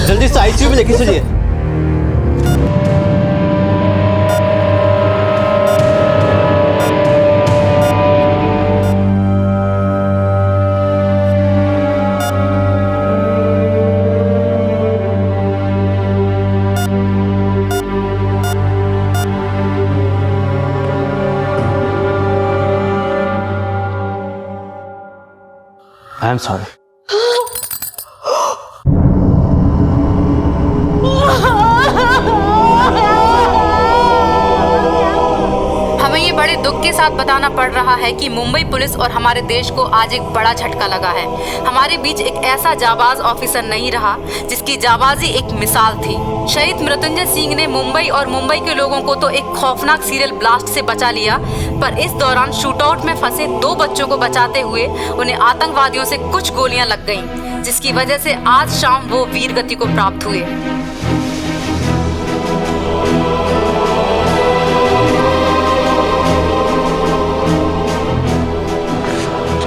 V: जल्दी से आईसीयू में लेके चलिए।
H: I am sorry.
C: हमें ये बड़े दुख के साथ बताना पड़ रहा है कि मुंबई पुलिस और हमारे देश को आज एक बड़ा झटका लगा है। हमारे बीच एक ऐसा जाबाज ऑफिसर नहीं रहा जिसकी जाबाजी एक मिसाल थी। शहीद मृत्युंजय सिंह ने मुंबई और मुंबई के लोगों को तो एक खौफनाक सीरियल ब्लास्ट से बचा लिया, पर इस दौरान शूटआउट में फंसे 2 बच्चों को बचाते हुए उन्हें आतंकवादियों से कुछ गोलियां लग गईं, जिसकी वजह से आज शाम वो वीर गति को प्राप्त हुए।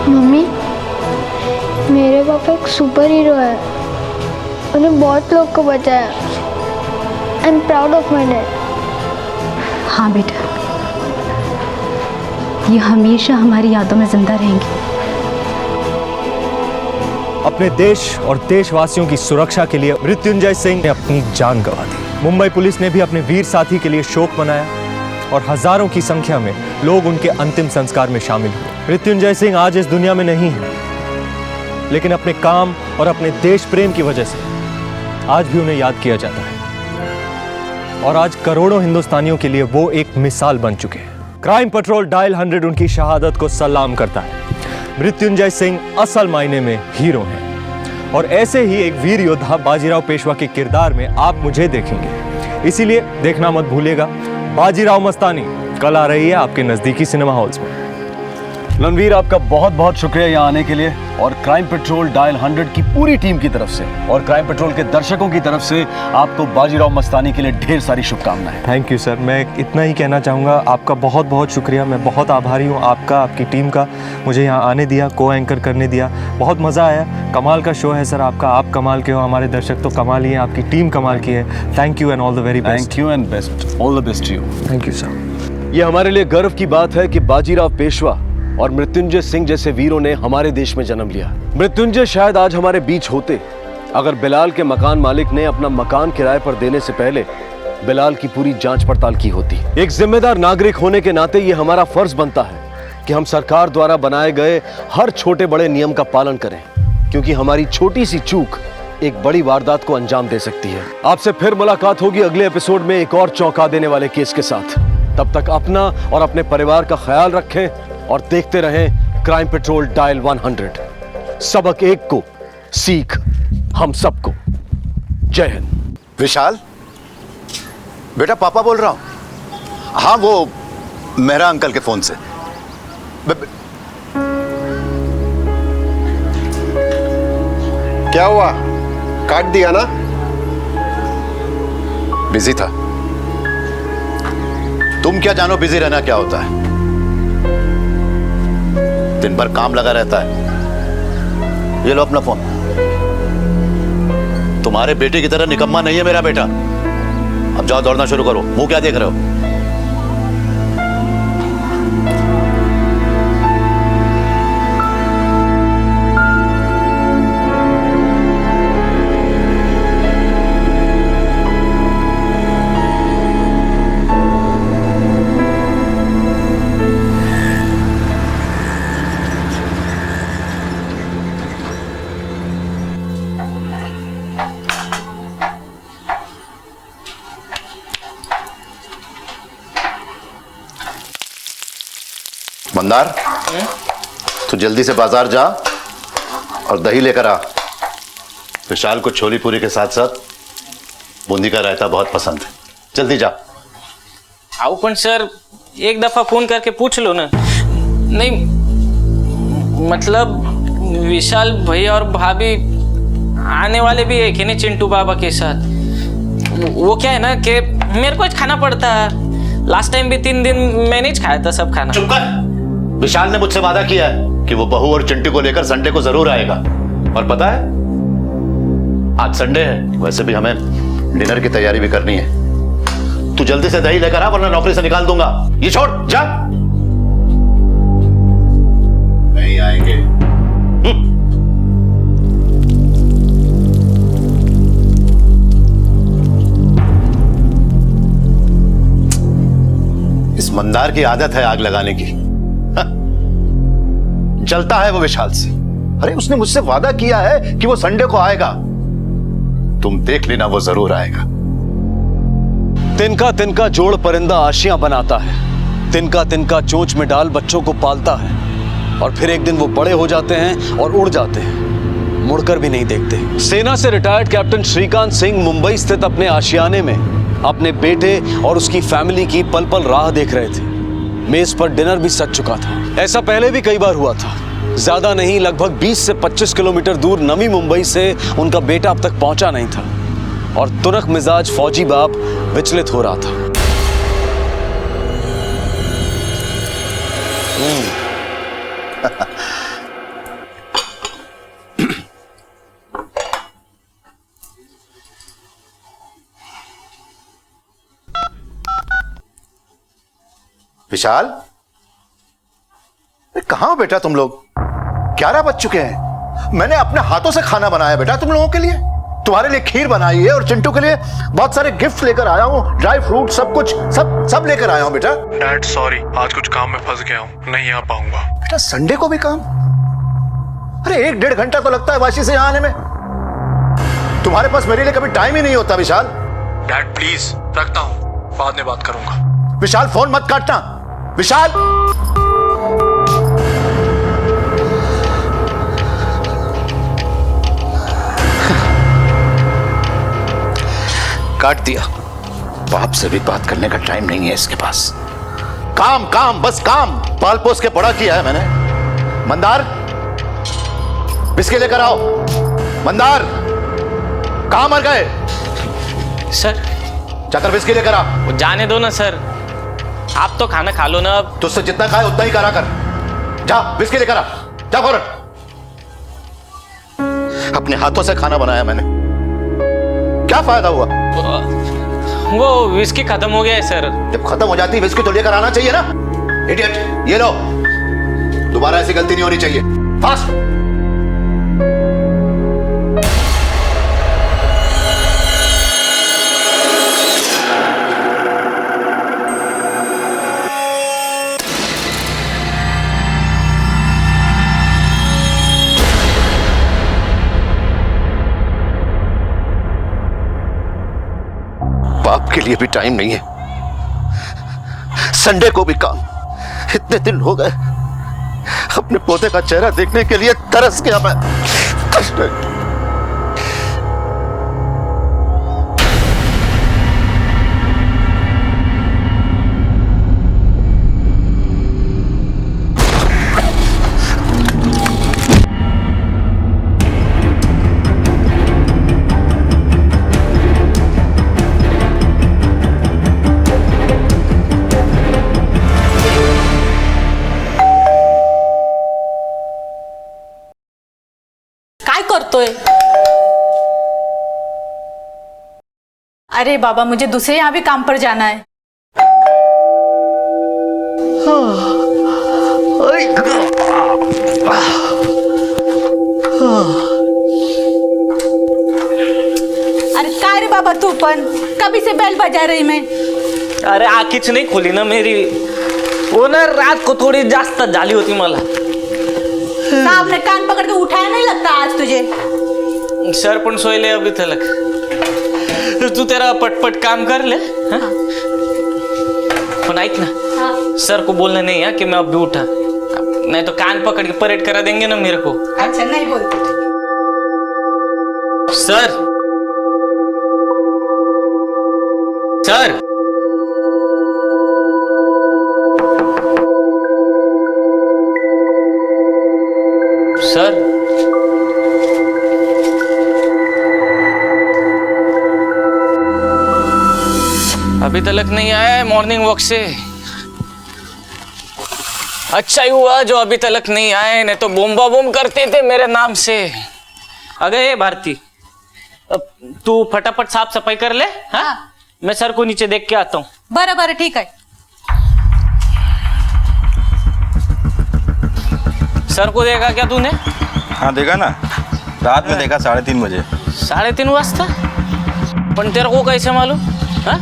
K: मम्मी, मेरे पापा एक सुपर हीरो है। उन्हें बहुत लोग को बचाया। I am proud of my dad.
I: हाँ बेटा, ये हमेशा हमारी यादों में जिंदा रहेंगी।
B: अपने देश और देशवासियों की सुरक्षा के लिए मृत्युंजय सिंह ने अपनी जान गंवा दी। मुंबई पुलिस ने भी अपने वीर साथी के लिए शोक मनाया और हजारों की संख्या में लोग उनके अंतिम संस्कार में शामिल हुए। मृत्युंजय सिंह आज इस दुनिया में नहीं है, लेकिन अपने काम और अपने देश प्रेम की वजह से आज भी उन्हें याद किया जाता है। और आज करोड़ों हिंदुस्तानियों के लिए वो एक मिसाल बन चुके हैं। क्राइम पेट्रोल डायल 100 उनकी शहादत को सलाम करता है। मृत्युंजय सिंह असल मायने में हीरो हैं और ऐसे ही एक वीर योद्धा बाजीराव पेशवा के किरदार में आप मुझे देखेंगे। इसीलिए देखना मत भूलिएगा बाजीराव मस्तानी कल आ रही है आपके नजदीकी सिनेमा हॉल्स में।
A: रणवीर, आपका बहुत बहुत शुक्रिया यहाँ आने के लिए और क्राइम पेट्रोल डायल 100 की पूरी टीम की तरफ से और क्राइम पेट्रोल के दर्शकों की तरफ से आपको बाजीराव मस्तानी के लिए ढेर सारी शुभकामनाएं।
B: थैंक यू सर, मैं इतना ही कहना चाहूँगा, आपका बहुत बहुत शुक्रिया। मैं बहुत आभारी हूँ आपका, आपकी टीम का, मुझे यहाँ आने दिया, को एंकर करने दिया। बहुत मज़ा आया। कमाल का शो है सर आपका, आप कमाल के हो, हमारे दर्शक तो कमाल ही हैं, आपकी टीम कमाल की है। Thank you and all the very best.
A: Thank you and best, all the best to you.
B: Thank you sir.
A: ये हमारे लिए गर्व की बात है कि बाजीराव पेशवा और मृत्युंजय सिंह जैसे वीरों ने हमारे देश में जन्म लिया। मृत्युंजय शायद आज हमारे बीच होते अगर बिलाल के मकान मालिक ने अपना मकान किराए पर देने से पहले बिलाल की पूरी जांच पड़ताल की होती। एक जिम्मेदार नागरिक होने के नाते ये हमारा फर्ज बनता है कि हम सरकार द्वारा बनाए गए हर छोटे बड़े नियम का पालन करें, क्योंकि हमारी छोटी सी चूक एक बड़ी वारदात को अंजाम दे सकती है। आपसे फिर मुलाकात होगी अगले एपिसोड में एक और चौंका देने वाले केस के साथ। तब तक अपना और अपने परिवार का ख्याल रखें और देखते रहें क्राइम पेट्रोल डायल 100। सबक एक को, सीख हम सबको। जय हिंद।
F: विशाल, बेटा पापा बोल रहा हूं। हाँ, वो मेहरा अंकल के फोन से।
J: क्या हुआ, काट दिया ना?
F: बिजी था। तुम क्या जानो बिजी रहना क्या होता है? दिन भर काम लगा रहता है। ये लो अपना फोन। तुम्हारे बेटे की तरह निकम्मा नहीं है मेरा बेटा। अब जाओ दौड़ना शुरू करो। मुंह क्या देख रहे हो? मंदार, तू जल्दी से बाजार जा और दही लेकर आ। विशाल को छोली पूरी के साथ साथ बूंदी का रायता बहुत पसंद है। जल्दी जा।
W: आओ पण सर, एक दफा फोन करके पूछ लो ना। नहीं मतलब विशाल भैया और भाभी आने वाले भी है कि नहीं चिंटू बाबा के साथ। वो क्या है ना कि मेरे को खाना पड़ता है। लास्ट टाइम भी 3 दिन मैंने ही खाया था सब खाना।
F: चुप कर। विशाल ने मुझसे वादा किया है कि वो बहू और चिंटू को लेकर संडे को जरूर आएगा। और पता है, आज संडे है, वैसे भी हमें डिनर की तैयारी भी करनी है। तू जल्दी से दही लेकर आ वरना नौकरी से निकाल दूंगा। ये छोड़, जा। नहीं आएंगे। इस मंदार की आदत है आग लगाने की। जलता है वो विशाल से। अरे उसने मुझसे वादा किया है कि वो संडे को आएगा। तुम देख लेना, वो जरूर आएगा।
A: तिनका तिनका जोड़ परिंदा आशियां बनाता है। तिनका तिनका चोंच में डाल बच्चों को पालता है और फिर एक दिन वो बड़े हो जाते हैं और उड़ जाते हैं, मुड़कर भी नहीं देखते। सेना से रिटायर्ड कैप्टन श्रीकांत सिंह मुंबई स्थित अपने आशियाने में अपने बेटे और उसकी फैमिली की पल पल राह देख रहे थे। मेज पर डिनर भी सज चुका था। ऐसा पहले भी कई बार हुआ था। ज्यादा नहीं, लगभग 20 से 25 किलोमीटर दूर नवी मुंबई से उनका बेटा अब तक पहुंचा नहीं था और तुनक मिजाज फौजी बाप विचलित हो रहा था।
F: विशाल, कहां हो बेटा तुम लोग? 11 बज चुके हैं। मैंने अपने हाथों से खाना बनाया बेटा तुम लोगों के लिए। तुम्हारे लिए खीर बनाई है और चिंटू के लिए बहुत सारे गिफ्ट लेकर आया हूँ। ड्राई फ्रूट सब कुछ सब लेकर आया हूँ बेटा।
X: डैड सॉरी, आज कुछ काम में फंस गया हूँ, नहीं आ पाऊंगा।
F: बेटा संडे को भी काम? अरे 1-1.5 घंटा तो लगता है वाशी से यहाँ आने में। तुम्हारे पास मेरे लिए कभी टाइम ही नहीं होता विशाल।
X: डैड प्लीज, रखता हूँ, बाद में बात करूंगा।
F: विशाल फोन मत काटना। विशाल, काट दिया। बाप से भी बात करने का टाइम नहीं है इसके पास। काम काम बस काम। पाल पोस के बड़ा किया है मैंने। मंदार, बिस्किट लेकर आओ। मंदार, कहां मर गए?
W: सर
F: जाकर बिस्किट लेकर आ।
W: जाने दो ना सर, आप तो खाना खा लो ना। अब
F: तुझसे जितना खाए उतना ही करा कर। जा बिस्किट लेकर आ, जा फौरन। अपने हाथों से खाना बनाया मैंने, क्या फायदा हुआ?
W: वो विस्की खत्म हो गया है सर।
F: जब खत्म हो जाती विस्की तो लेकर आना चाहिए ना। इडियट, ये लो। दोबारा ऐसी गलती नहीं होनी चाहिए। फास्ट। बाप के लिए भी टाइम नहीं है। संडे को भी काम। इतने दिन हो गए अपने पोते का चेहरा देखने के लिए तरस गया मैं।
C: काय करतोय? अरे बाबा, मुझे दूसरे यहाँ भी काम पर जाना है। अरे काय रे बाबा, तू पण कभी से बेल बजा रही मैं।
W: अरे आखीच नहीं खोली ना मेरी, वो ना रात को थोड़ी जास्त झाली होती मला।
C: साहब ने कान पकड़ के उठाया नहीं लगता आज तुझे?
W: सर पण सोयले अभी तलक। तू तेरा पटपट काम कर ले। हाँ? पण ऐक ना, सर को बोलना नहीं है कि मैं अब भी उठा, नहीं तो कान पकड़ के परेड करा देंगे ना मेरे को।
C: अच्छा नहीं बोलते।
W: सर सर सर अभी तक नहीं आया है मॉर्निंग वॉक से। अच्छा ही हुआ जो अभी तक नहीं आए, नहीं तो बोम्बा बोम करते थे मेरे नाम से। अगे भारती, अब तू फटाफट साफ सफाई कर ले। हाँ, मैं सर को नीचे देख के आता हूँ।
C: बरं बरं ठीक है।
W: सर को देखा क्या तूने?
P: हाँ देखा ना, रात में देखा 3:30 बजे।
W: 3:30 वाजता? पण तेरे को कैसे मालूम? हाँ,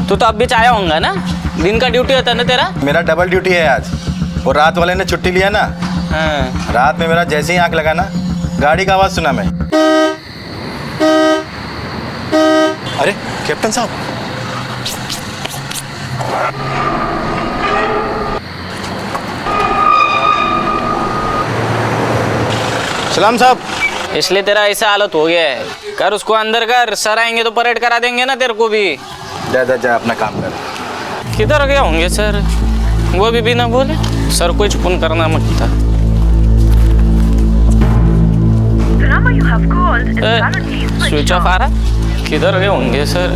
W: तू तो अब भी आया होगा ना, दिन का ड्यूटी होता ना तेरा।
P: मेरा डबल ड्यूटी है आज, और रात वाले ने छुट्टी लिया ना।
W: हाँ।
P: रात में मेरा जैसे ही आंख लगा ना, गाड़ी का आवाज सुना मैं। अरे कैप्टन साहब, सलाम साहब।
W: इसलिए तेरा ऐसा हालत हो गया है। कर उसको अंदर कर, सर आएंगे तो परेड करा देंगे ना तेरे को भी।
P: जा अपना काम कर।
W: किधर गए होंगे सर? वो भी बिना बोले सर को फोन करना मत था। स्विच ऑफ आ रहा, किधर गए होंगे सर?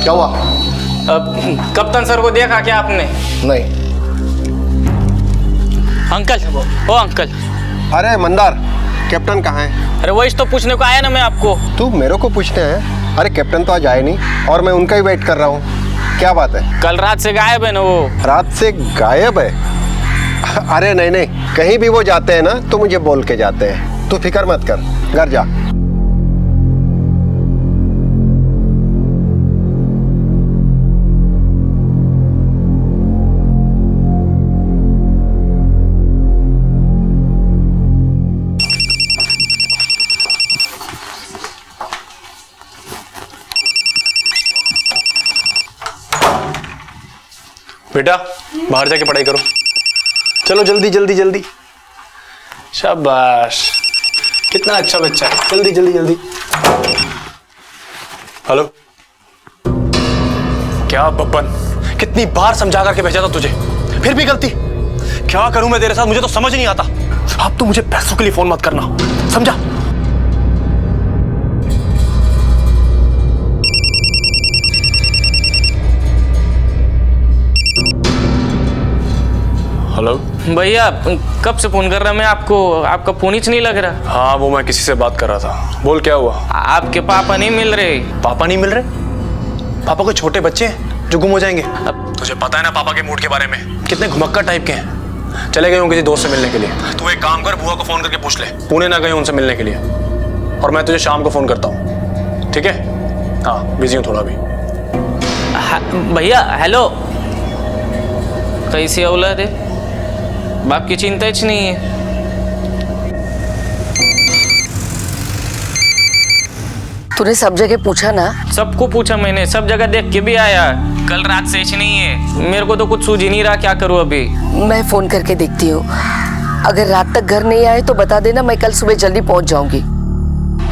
J: क्या हुआ?
W: कप्तान सर को देखा क्या आपने?
J: नहीं।
W: अंकल, ओ अंकल।
J: अरे मंदार, कैप्टन कहाँ है?
W: अरे वही तो पूछने को आया ना मैं आपको।
J: तू मेरे को पूछते हैं? अरे कैप्टन तो आज आए नहीं और मैं उनका ही वेट कर रहा हूँ। क्या बात है?
W: कल रात से गायब है ना वो।
J: रात से गायब है? अरे नहीं नहीं, कहीं भी वो जाते हैं ना तो मुझे बोल के जाते हैं। तू फिक्र मत कर, घर जा।
X: बेटा बाहर जाके पढ़ाई करो, चलो जल्दी जल्दी जल्दी। शाबाश, कितना अच्छा बच्चा है। जल्दी जल्दी जल्दी। हेलो, क्या बब्बन, कितनी बार समझा करके भेजा था तुझे, फिर भी गलती। क्या करूं मैं तेरे साथ, मुझे तो समझ नहीं आता। अब तो मुझे पैसों के लिए फोन मत करना, समझा? हेलो
W: भैया, कब से फोन कर रहा मैं आपको, आपका फोन ही नहीं लग रहा।
X: हाँ, वो मैं किसी से बात कर रहा था। बोल क्या हुआ?
W: आपके पापा नहीं मिल रहे।
X: पापा नहीं मिल रहे? पापा कोई छोटे बच्चे हैं जो गुम हो जाएंगे? अब तुझे पता है ना पापा के मूड के बारे में, कितने घुमक्कर टाइप के हैं। चले गए हों किसी दोस्त से मिलने के लिए। तू एक काम कर, बुआ को फोन करके पूछ ले, पुणे ना गए उनसे मिलने के लिए। और मैं तुझे शाम को फोन करता हूँ, ठीक है? हाँ, बिजी हूँ थोड़ा अभी।
W: भैया हेलो, कैसी औलाद है, बाप की चिंता ही नहीं है।
D: तूने सब जगह पूछा ना?
W: सबको पूछा मैंने, सब जगह देख के भी आया। कल रात से नहीं है, मेरे को तो कुछ सूझ ही नहीं रहा क्या करूँ अभी।
D: मैं फोन करके देखती हूँ, अगर रात तक घर नहीं आए तो बता देना, मैं कल सुबह जल्दी पहुंच जाऊंगी।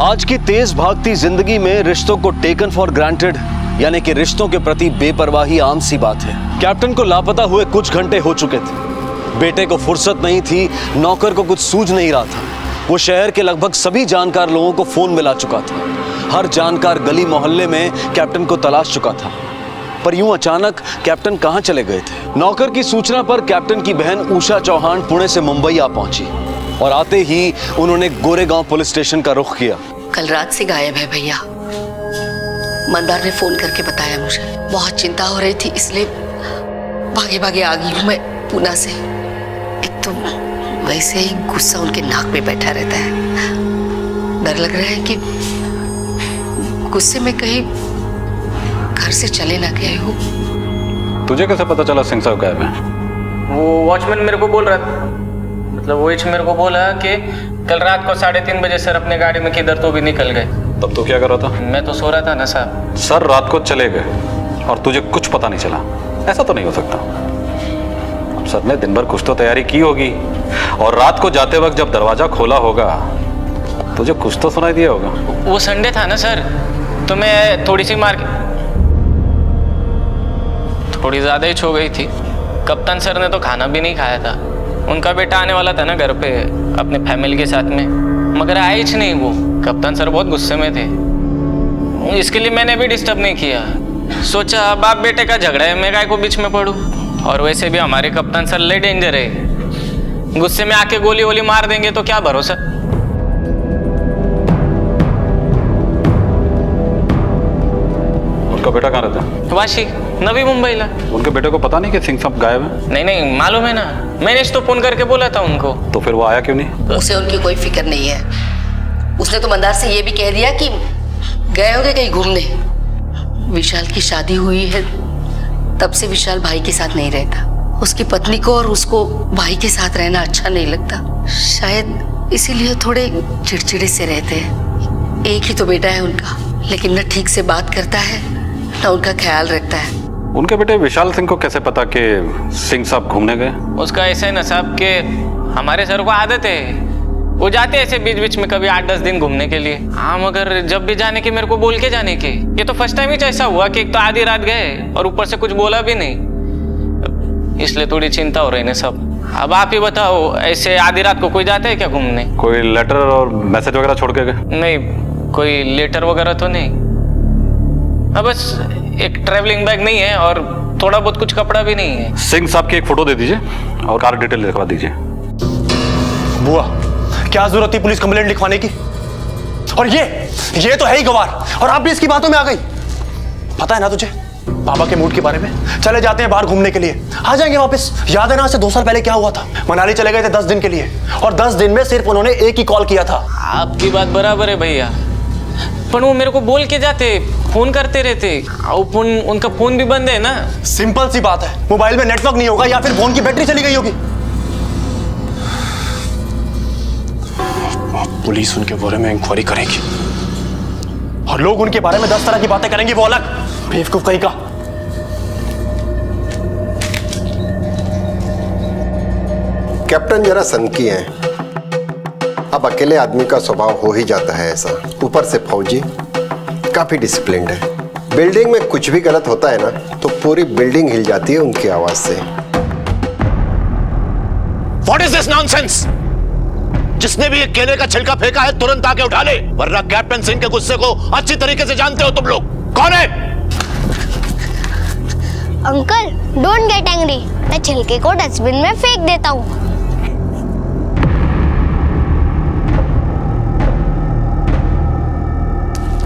A: आज की तेज भागती जिंदगी में रिश्तों को टेकन फॉर ग्रांटेड यानी कि रिश्तों के प्रति बेपरवाही आम सी बात है। कैप्टन को लापता हुए कुछ घंटे हो चुके थे। बेटे को फुर्सत नहीं थी, नौकर को कुछ सूझ नहीं रहा था। वो शहर के लगभग सभी जानकार लोगों को फोन मिला चुका था। हर जानकार गली मोहल्ले में कैप्टन को तलाश चुका था। पर यूं अचानक कैप्टन कहां चले गए थे? नौकर की सूचना पर कैप्टन की बहन उषा चौहान पुणे से मुंबई आ पहुंची और आते ही उन्होंने गोरेगांव पुलिस स्टेशन का रुख किया।
D: कल रात से गायब है भैया। मंदार ने फोन करके बताया मुझे। बहुत चिंता हो रही थी, इसलिए भागे भागे आ गई हूँ मैं पूना से। एक तो वैसे ही गुस्सा उनके नाक में बैठा रहता है। डर लग रहा है कि गुस्से में कहीं घर से चले ना गए हो।
S: तुझे कैसे पता चला सिंह साहब गायब हैं?
W: वो वॉचमैन मेरे को बोल रहा था, मतलब वो मेरे को बोला कि कल रात को 3:30 बजे सर अपने गाड़ी में किधर तो भी निकल गए।
S: तब तो क्या कर रहा था?
W: मैं तो सो रहा था ना साहब।
S: सर रात को चले गए और तुझे कुछ पता नहीं चला, ऐसा तो नहीं हो सकता। अब सर ने दिन भर कुछ तो तैयारी की होगी और रात को जाते वक्त जब दरवाजा खोला होगा तुझे कुछ तो सुनाई दिया होगा।
W: वो संडे था ना सर, तो मैं थोड़ी सी थोड़ी ज्यादा ही छो गई थी। कप्तान सर ने तो खाना भी नहीं खाया था। उनका बेटा आने वाला था ना घर पे अपने फैमिली के साथ में, मगर आए ही नहीं वो। कप्तान सर बहुत गुस्से में थे, इसके लिए मैंने भी डिस्टर्ब नहीं किया। सोचा बाप बेटे का झगड़ा है, मैं काय को बीच में पड़ूं। और वैसे भी हमारे कप्तान सर ले डेंजर है, गुस्से में आके गोली वोली मार देंगे तो क्या भरोसा।
S: उनका बेटा कहाँ रहता है?
W: वाशी, नवी मुंबई ला।
S: उनके बेटे को पता नहीं कि सिंह साहब गायब है?
W: नहीं नहीं मालूम है ना, मैंने तो फोन करके बोला था उनको।
S: तो फिर वो आया क्यों नहीं?
D: उसे उनकी कोई फिक्र नहीं है। उसने तो मंदार से ये भी कह दिया कि गए होंगे कहीं घूमने। विशाल की शादी हुई है तब से विशाल भाई के साथ नहीं रहता। उसकी पत्नी को और उसको भाई के साथ रहना अच्छा नहीं लगता, शायद इसीलिए थोड़े चिड़चिड़े से रहते हैं। एक ही तो बेटा है उनका, लेकिन न ठीक से बात करता है न उनका ख्याल रखता है।
S: उनके बेटे विशाल सिंह को कैसे पता कि सिंह साहब घूमने गए?
W: उसका ऐसा है ना साहब के हमारे सर को आदत है, वो जाते ऐसे बीच बीच में कभी 8-10 दिन घूमने के लिए। हाँ मगर जब भी जाने के मेरे को बोल के जाने के। ये तो फर्स्ट टाइम ही ऐसा हुआ कि एक तो आधी रात गए और ऊपर से कुछ बोला भी नहीं, इसलिए थोड़ी चिंता हो रही है सब। अब आप ही बताओ, ऐसे आधी रात को कोई जाता है क्या घूमने?
S: कोई लेटर और मैसेज वगैरह छोड़ के गए?
W: नहीं, कोई लेटर वगैरह तो नहीं। अब बस एक ट्रैवलिंग बैग नहीं है और थोड़ा बहुत कुछ कपड़ा भी नहीं है।
S: सिंह साहब की एक फोटो दे दीजिए और कार डिटेल लिखवा दीजिए।
X: बुआ, क्या जरूरत थी पुलिस कंप्लेंट लिखवाने की? और ये तो है ही गवार, और आप भी इसकी बातों में आ गई। पता है ना तुझे पापा के मूड के बारे में? चले जाते हैं बाहर घूमने के लिए, आ जाएंगे वापस। याद है ना से 2 साल पहले क्या हुआ था? मनाली चले गए थे 10 दिन के लिए और 10 दिन में सिर्फ उन्होंने एक ही कॉल किया था।
W: आपकी बात बराबर है भैया, पर वो मेरे को बोल के जाते, फोन करते रहते। उनका फोन भी बंद है ना।
X: सिंपल सी बात है, मोबाइल में नेटवर्क नहीं होगा या फिर फोन की बैटरी चली गई होगी। पुलिस उनके बारे में इंक्वायरी करेगी और लोग उनके बारे में 10 तरह की बातें करेंगे, वो अलग बेवकूफ कहीं का।
J: कैप्टन जरा सनकी हैं। अब अकेले आदमी का स्वभाव हो ही जाता है ऐसा, ऊपर से फौजी, काफी डिसिप्लिन्ड है। बिल्डिंग में कुछ भी गलत होता है ना तो पूरी बिल्डिंग हिल जाती है उनकी आवाज से।
F: What is this nonsense? जिसने भी ये केले का छिलका फेंका है तुरंत आके उठा ले, वरना कैप्टन सिंह के गुस्से को अच्छी तरीके से जानते हो तुम लोग। कौन है?
K: अंकल डोंट गेट एंग्री, मैं छिलके को डस्टबिन में फेंक देता हूँ।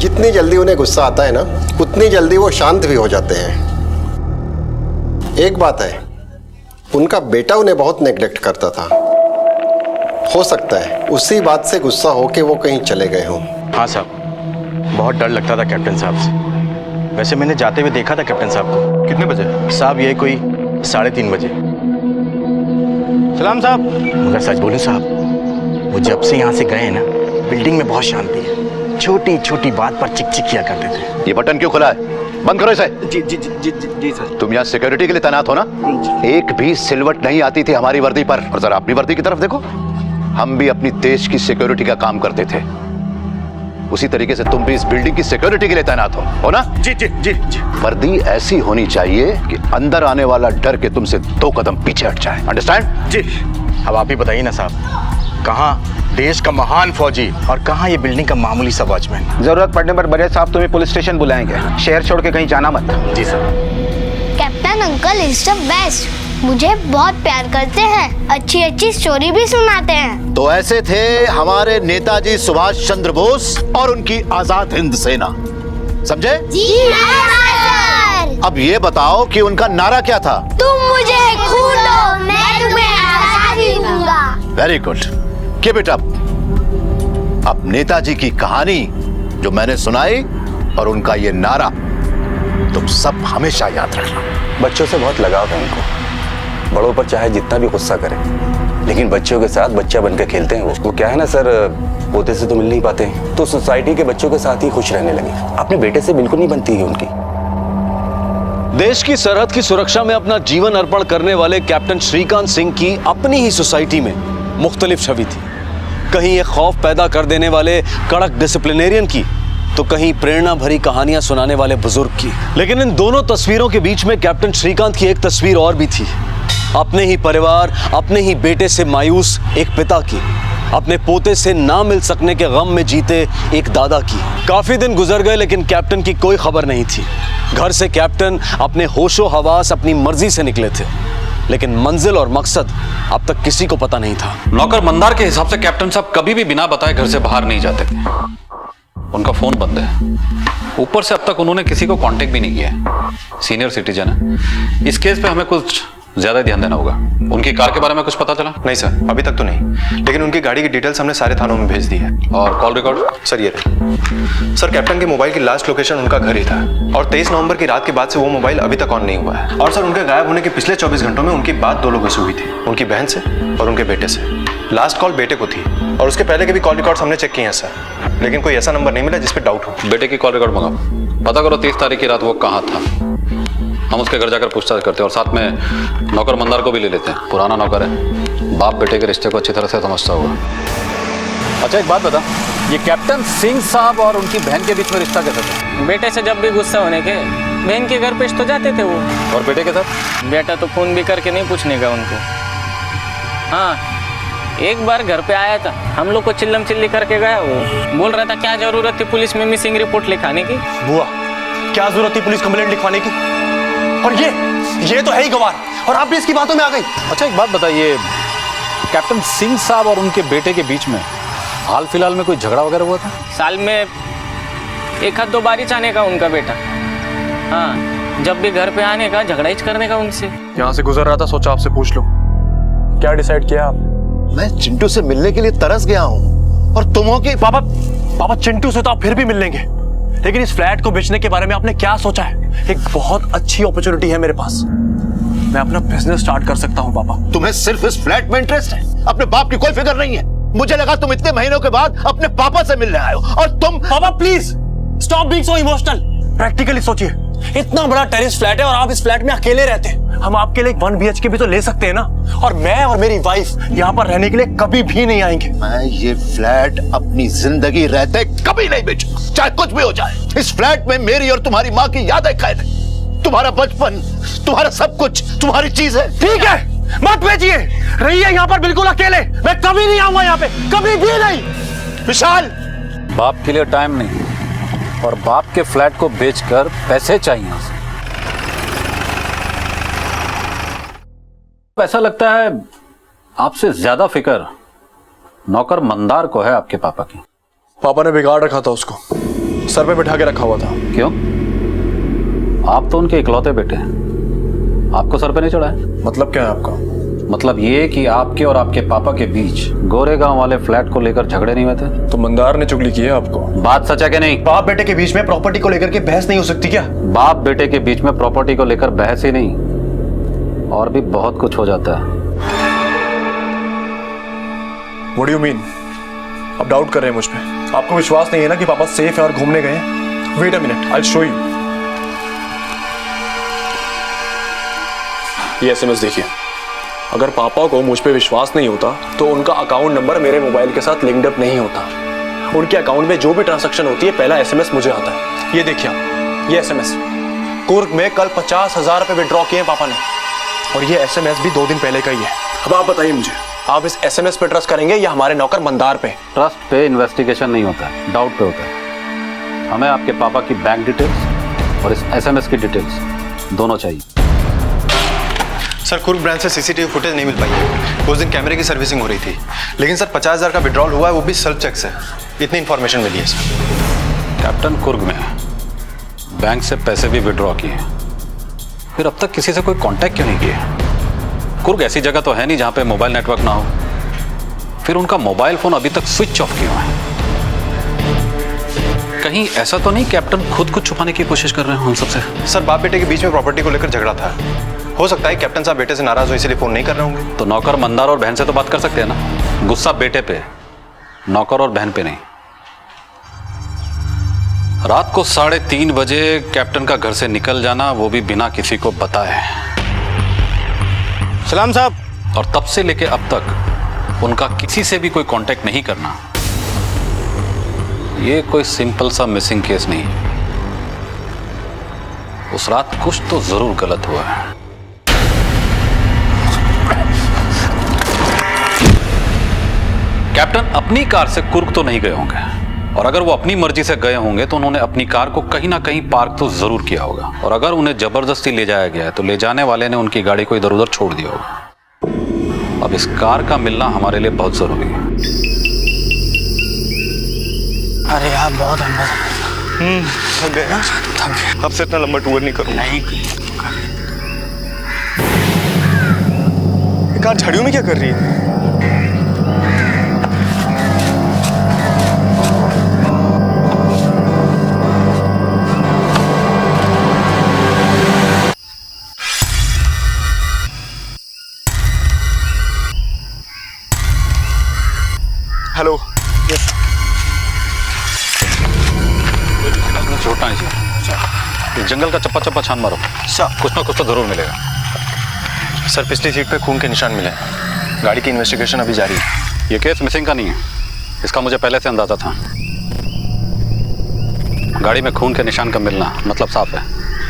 J: जितनी जल्दी उन्हें गुस्सा आता है ना उतनी जल्दी वो शांत भी हो जाते हैं। एक बात है, उनका बेटा उन्हें बहुत नेग्लेक्ट करता था। हो सकता है उसी बात से गुस्सा हो के वो कहीं चले गए हों।
L: हाँ साहब, बहुत डर लगता था कैप्टन साहब से। वैसे मैंने जाते हुए देखा था कैप्टन साहब को।
S: कितने बजे?
L: साहब ये कोई 3:30 बजे।
X: सलाम साहब।
L: मगर सच बोलूं साहब, वो जब से यहाँ से गए हैं ना, बिल्डिंग में बहुत शांति है। छोटी छोटी बात पर चिक चिक किया करते थे।
F: ये बटन क्यों खुला है? बंद करो इसे।
L: जी जी जी जी जी, जी सर।
F: तुम यहाँ सिक्योरिटी के लिए तैनात हो ना? एक भी सिलवट नहीं आती थी हमारी वर्दी पर। और जरा अपनी वर्दी की तरफ देखो, हम भी अपनी देश की सिक्योरिटी का काम करते थे। उसी तरीके से तुम भी इस बिल्डिंग की सिक्योरिटी के लिए तैनात हो ना?
L: जी जी जी जी।
F: वर्दी ऐसी होनी चाहिए कि अंदर आने वाला डर के तुमसे 2 कदम पीछे हट जाए। अंडरस्टैंड?
L: जी। अब आप ही बताइए ना साहब, कहाँ देश का महान फौजी और कहाँ ये बिल्डिंग का मामूली सा वॉचमैन।
N: जरूरत पड़ने पर बड़े साहब तुम्हें पुलिस स्टेशन बुलाएंगे। शहर छोड़ के कहीं जाना मत।
L: जी sir.
K: Captain uncle is the best, मुझे बहुत प्यार करते हैं, अच्छी अच्छी स्टोरी भी सुनाते हैं।
F: तो ऐसे थे हमारे नेताजी सुभाष चंद्र बोस और उनकी आजाद हिंद सेना। समझे?
K: जी सर।
F: अब ये बताओ कि उनका नारा क्या था?
K: तुम मुझे खून दो, मैं तुम्हें आजादी दूंगा।
F: Very good, keep it up. अब नेताजी की कहानी जो मैंने सुनाई और उनका ये नारा तुम सब हमेशा याद रखना।
E: बच्चों से बहुत लगाव है उनको। बड़ों पर चाहे जितना भी गुस्सा करें, लेकिन बच्चों के साथ बच्चा बनकर खेलते हैं। वो क्या है ना सर, पोते से तो मिल नहीं पाते, तो सोसाइटी के बच्चों के साथ ही खुश रहने लगे। अपने बेटे से बिल्कुल नहीं बनती है उनकी।
A: देश की सरहद की सुरक्षा में अपना जीवन अर्पण करने वाले कैप्टन श्रीकांत सिंह की अपनी ही सोसाइटी में मुख्तलिफ छवि थी। कहीं ये खौफ पैदा कर देने वाले कड़क डिसिप्लिनेरियन की, तो कहीं प्रेरणा भरी कहानियां सुनाने वाले बुजुर्ग की। लेकिन इन दोनों तस्वीरों के बीच में कैप्टन श्रीकांत की एक तस्वीर और भी थी। अपने ही परिवार, अपने ही बेटे से मायूस एक पिता की, अपने पोते से ना मिल सकने के गम में जीते एक दादा की। काफी दिन गुजर गए लेकिन कैप्टन की कोई खबर नहीं थी। घर से कैप्टन अपने होशो हवास अपनी मर्जी से निकले थे, लेकिन मंजिल और मकसद अब तक किसी को पता नहीं था।
S: नौकर मंदार के हिसाब से कैप्टन साहब कभी भी बिना बताए घर से बाहर नहीं जाते थे। उनका फोन बंद है, ऊपर से अब तक उन्होंने किसी को कांटेक्ट भी नहीं किया है। सीनियर सिटीजन है, इस केस पे हमें कुछ ज्यादा ध्यान देना होगा। उनकी कार के बारे में कुछ पता चला?
B: नहीं सर, अभी तक तो नहीं, लेकिन उनकी गाड़ी की डिटेल्स हमने सारे थानों में भेज दी है।
S: और कॉल रिकॉर्ड?
B: सर ये रही। सर कैप्टन के मोबाइल की लास्ट लोकेशन उनका घर ही था, और 23 नवंबर की रात के बाद से वो मोबाइल अभी तक ऑन नहीं हुआ है। और सर उनके गायब होने के पिछले 24 घंटों में उनकी बात 2 लोगों से हुई थी, उनकी बहन से और उनके बेटे से। लास्ट कॉल बेटे को थी, और उसके पहले के भी कॉल रिकॉर्ड्स हमने चेक किए हैं सर, लेकिन कोई ऐसा नंबर नहीं मिला जिस पे डाउट हो।
S: बेटे की कॉल रिकॉर्ड मंगाओ, पता करो 30 तारीख की रात वो कहाँ था। हम उसके घर जाकर पूछताछ करते हैं और साथ में नौकर मंदार को भी ले लेते हैं। पुराना नौकर है, बाप बेटे के रिश्ते को अच्छी तरह से समझता होगा।
W: अच्छा एक बात बता, ये कैप्टन सिंह साहब और उनकी बहन के बीच में रिश्ता कैसा था? बेटे से जब भी गुस्सा होने के बहन के घर पेश तो जाते थे वो।
S: और बेटे के साथ?
W: बेटा तो फोन भी करके नहीं पूछने का उनको। हाँ, एक बार घर पे आया था, हम लोग को चिल्लम चिल्ली करके गया। वो बोल रहा था क्या जरूरत थी पुलिस में मिसिंग रिपोर्ट लिखाने की।
L: बुआ, क्या जरूरत थी पुलिस कंप्लेंट लिखवाने की? और ये तो है ही गवार, और आप भी इसकी बातों में आ गई।
S: अच्छा एक बात बताइए, कैप्टन सिंह साहब और उनके बेटे के बीच में हाल फिलहाल में कोई झगड़ा वगैरह हुआ था?
W: साल में 1-2 बार आने का उनका बेटा। हाँ, जब भी घर पे आने का झगड़ा ही करने का उनसे।
B: यहाँ से गुजर रहा था, सोचा आपसे पूछ लो, क्या डिसाइड किया आप?
F: मैं चिंटू से मिलने के लिए तरस गया हूँ, और तुम हो कि
L: पापा चिंटू से तो आप फिर भी मिल लेंगे, लेकिन इस फ्लैट को बेचने के बारे में आपने क्या सोचा है? एक बहुत अच्छी अपॉर्चुनिटी है मेरे पास, मैं अपना बिजनेस स्टार्ट कर सकता हूँ पापा।
F: तुम्हें सिर्फ इस फ्लैट में इंटरेस्ट है, अपने बाप की कोई फिक्र नहीं है। मुझे लगा तुम इतने महीनों के बाद अपने पापा से मिलने आए हो, और तुम।
L: पापा please stop being so emotional. Practically सोचिए, इतना बड़ा टेरेस फ्लैट है और आप इस फ्लैट में अकेले रहते हैं। हम आपके लिए 1 BHK भी तो ले सकते हैं ना, और मैं और मेरी वाइफ यहाँ पर रहने के लिए कभी भी नहीं आएंगे।
F: मैं ये फ्लैट अपनी जिंदगी रहते कभी नहीं बेचूं, चाहे कुछ भी हो जाए। इस फ्लैट में मेरी और तुम्हारी माँ की यादें कैद है, तुम्हारा बचपन, तुम्हारा सब कुछ, तुम्हारी चीजें।
L: ठीक है, मत बेचिए, रहिए यहाँ पर बिल्कुल अकेले। मैं कभी नहीं आऊंगा यहाँ पे, कभी भी नहीं। विशाल,
S: बाप के लिए टाइम नहीं, और बाप के फ्लैट को बेचकर पैसे चाहिए। ऐसा लगता है आपसे ज्यादा फिक्र नौकर मंदार को है आपके पापा की।
B: पापा ने बिगाड़ रखा था उसको, सर पे बिठा के रखा हुआ था।
S: क्यों? आप तो उनके इकलौते बेटे हैं, आपको सर पे नहीं चढ़ा है।
B: मतलब क्या है आपका?
S: मतलब ये कि आपके और आपके पापा के बीच गोरेगांव वाले फ्लैट को लेकर झगड़े नहीं हुए थे?
B: तो मंदार ने चुगली की है आपको।
S: बात सच है कि नहीं?
L: बाप बेटे के बीच में प्रॉपर्टी को लेकर के बहस नहीं हो सकती क्या?
S: बाप बेटे के बीच में प्रॉपर्टी को लेकर बहस ही नहीं, और भी बहुत कुछ हो जाता है।
B: What do you mean? आप डाउट कर रहे हैं मुझ पे?
X: आपको विश्वास नहीं है ना कि पापा सेफ है और घूमने गए? Wait a minute, I will show you. ये एसएमएस देखिए। अगर पापा को मुझ पे विश्वास नहीं होता तो उनका अकाउंट नंबर मेरे मोबाइल के साथ लिंक्ड अप नहीं होता। उनके अकाउंट में जो भी ट्रांजैक्शन होती है पहला एसएमएस मुझे आता है। ये देखिए आप, ये एसएमएस कुर्ग में कल 50,000 रुपए विड्रॉ किए पापा ने, और ये एसएमएस भी 2 दिन पहले का ही है। अब आप बताइए मुझे, आप इस एसएमएस पे ट्रस्ट करेंगे या हमारे नौकर मंदार पे?
S: ट्रस्ट पे इन्वेस्टिगेशन नहीं होता है, डाउट पे होता है। हमें आपके पापा की बैंक डिटेल्स और इस एसएमएस की डिटेल्स दोनों चाहिए।
X: सर, कुर्ग ब्रांच से सीसीटीवी फुटेज नहीं मिल पाई है। उस दिन कैमरे की सर्विसिंग हो रही थी, लेकिन सर 50,000 का विड्रॉल हुआ है, वो भी सेल्फ चेक से। इतनी इन्फॉर्मेशन मिली है सर।
S: कैप्टन कुर्ग में बैंक से पैसे भी विड्रॉ किए, फिर अब तक किसी से कोई कांटेक्ट क्यों नहीं किया? कुर्ग ऐसी जगह तो है नहीं जहां पे मोबाइल नेटवर्क ना हो। फिर उनका मोबाइल फोन अभी तक स्विच ऑफ क्यों है? कहीं ऐसा तो नहीं कैप्टन खुद को छुपाने की कोशिश कर रहे हैं हम सबसे?
X: सर, बाप बेटे के बीच में प्रॉपर्टी को लेकर झगड़ा था। हो सकता है कैप्टन साहब बेटे से नाराज हो इसलिए फोन नहीं कर रहे होंगे।
S: तो नौकर मंदार और बहन से तो बात कर सकते हैं ना। गुस्सा बेटे पे, नौकर और बहन पे नहीं। रात को 3:30 बजे कैप्टन का घर से निकल जाना, वो भी बिना किसी को बताए।
X: सलाम साहब।
S: और तब से लेके अब तक उनका किसी से भी कोई कांटेक्ट नहीं करना, ये कोई सिंपल सा मिसिंग केस नहीं। उस रात कुछ तो जरूर गलत हुआ है। कैप्टन अपनी कार से कुर्ग तो नहीं गए होंगे, और अगर वो अपनी मर्जी से गए होंगे तो उन्होंने अपनी कार को कहीं ना कहीं पार्क तो जरूर किया होगा। और अगर उन्हें जबरदस्ती ले जाया गया है तो ले जाने वाले ने उनकी गाड़ी को इधर उधर छोड़ दिया होगा। अब इस कार का मिलना हमारे लिए बहुत जरूरी है।
X: अरे यार, बहुत थक गए ना? अब से इतना लंबा टूर नहीं करूँगा। नहीं। कार झाड़ियों में क्या कर रही है? हेलो।
S: छोटा नहीं चाहिए। जंगल का चप्पा चप्पा छान मारो, कुछ ना कुछ तो जरूर मिलेगा।
X: सर, पिछली सीट पे खून के निशान मिले हैं। गाड़ी की इन्वेस्टिगेशन अभी जारी है।
S: ये केस मिसिंग का नहीं है, इसका मुझे पहले से अंदाजा था। गाड़ी में खून के निशान का मिलना मतलब साफ है,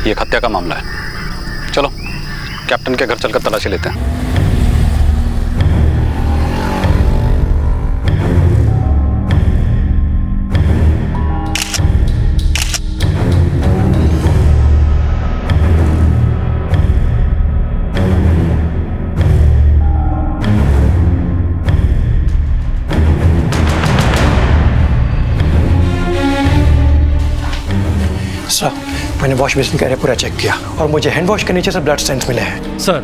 S: ये एक हत्या का मामला है। चलो कैप्टन के घर चलकर तलाशी लेते हैं।
X: सर, मैंने वॉश बेसिन का एरिया पूरा चेक किया और मुझे हैंड वॉश के नीचे से ब्लड स्टेन्स मिले हैं।
O: सर,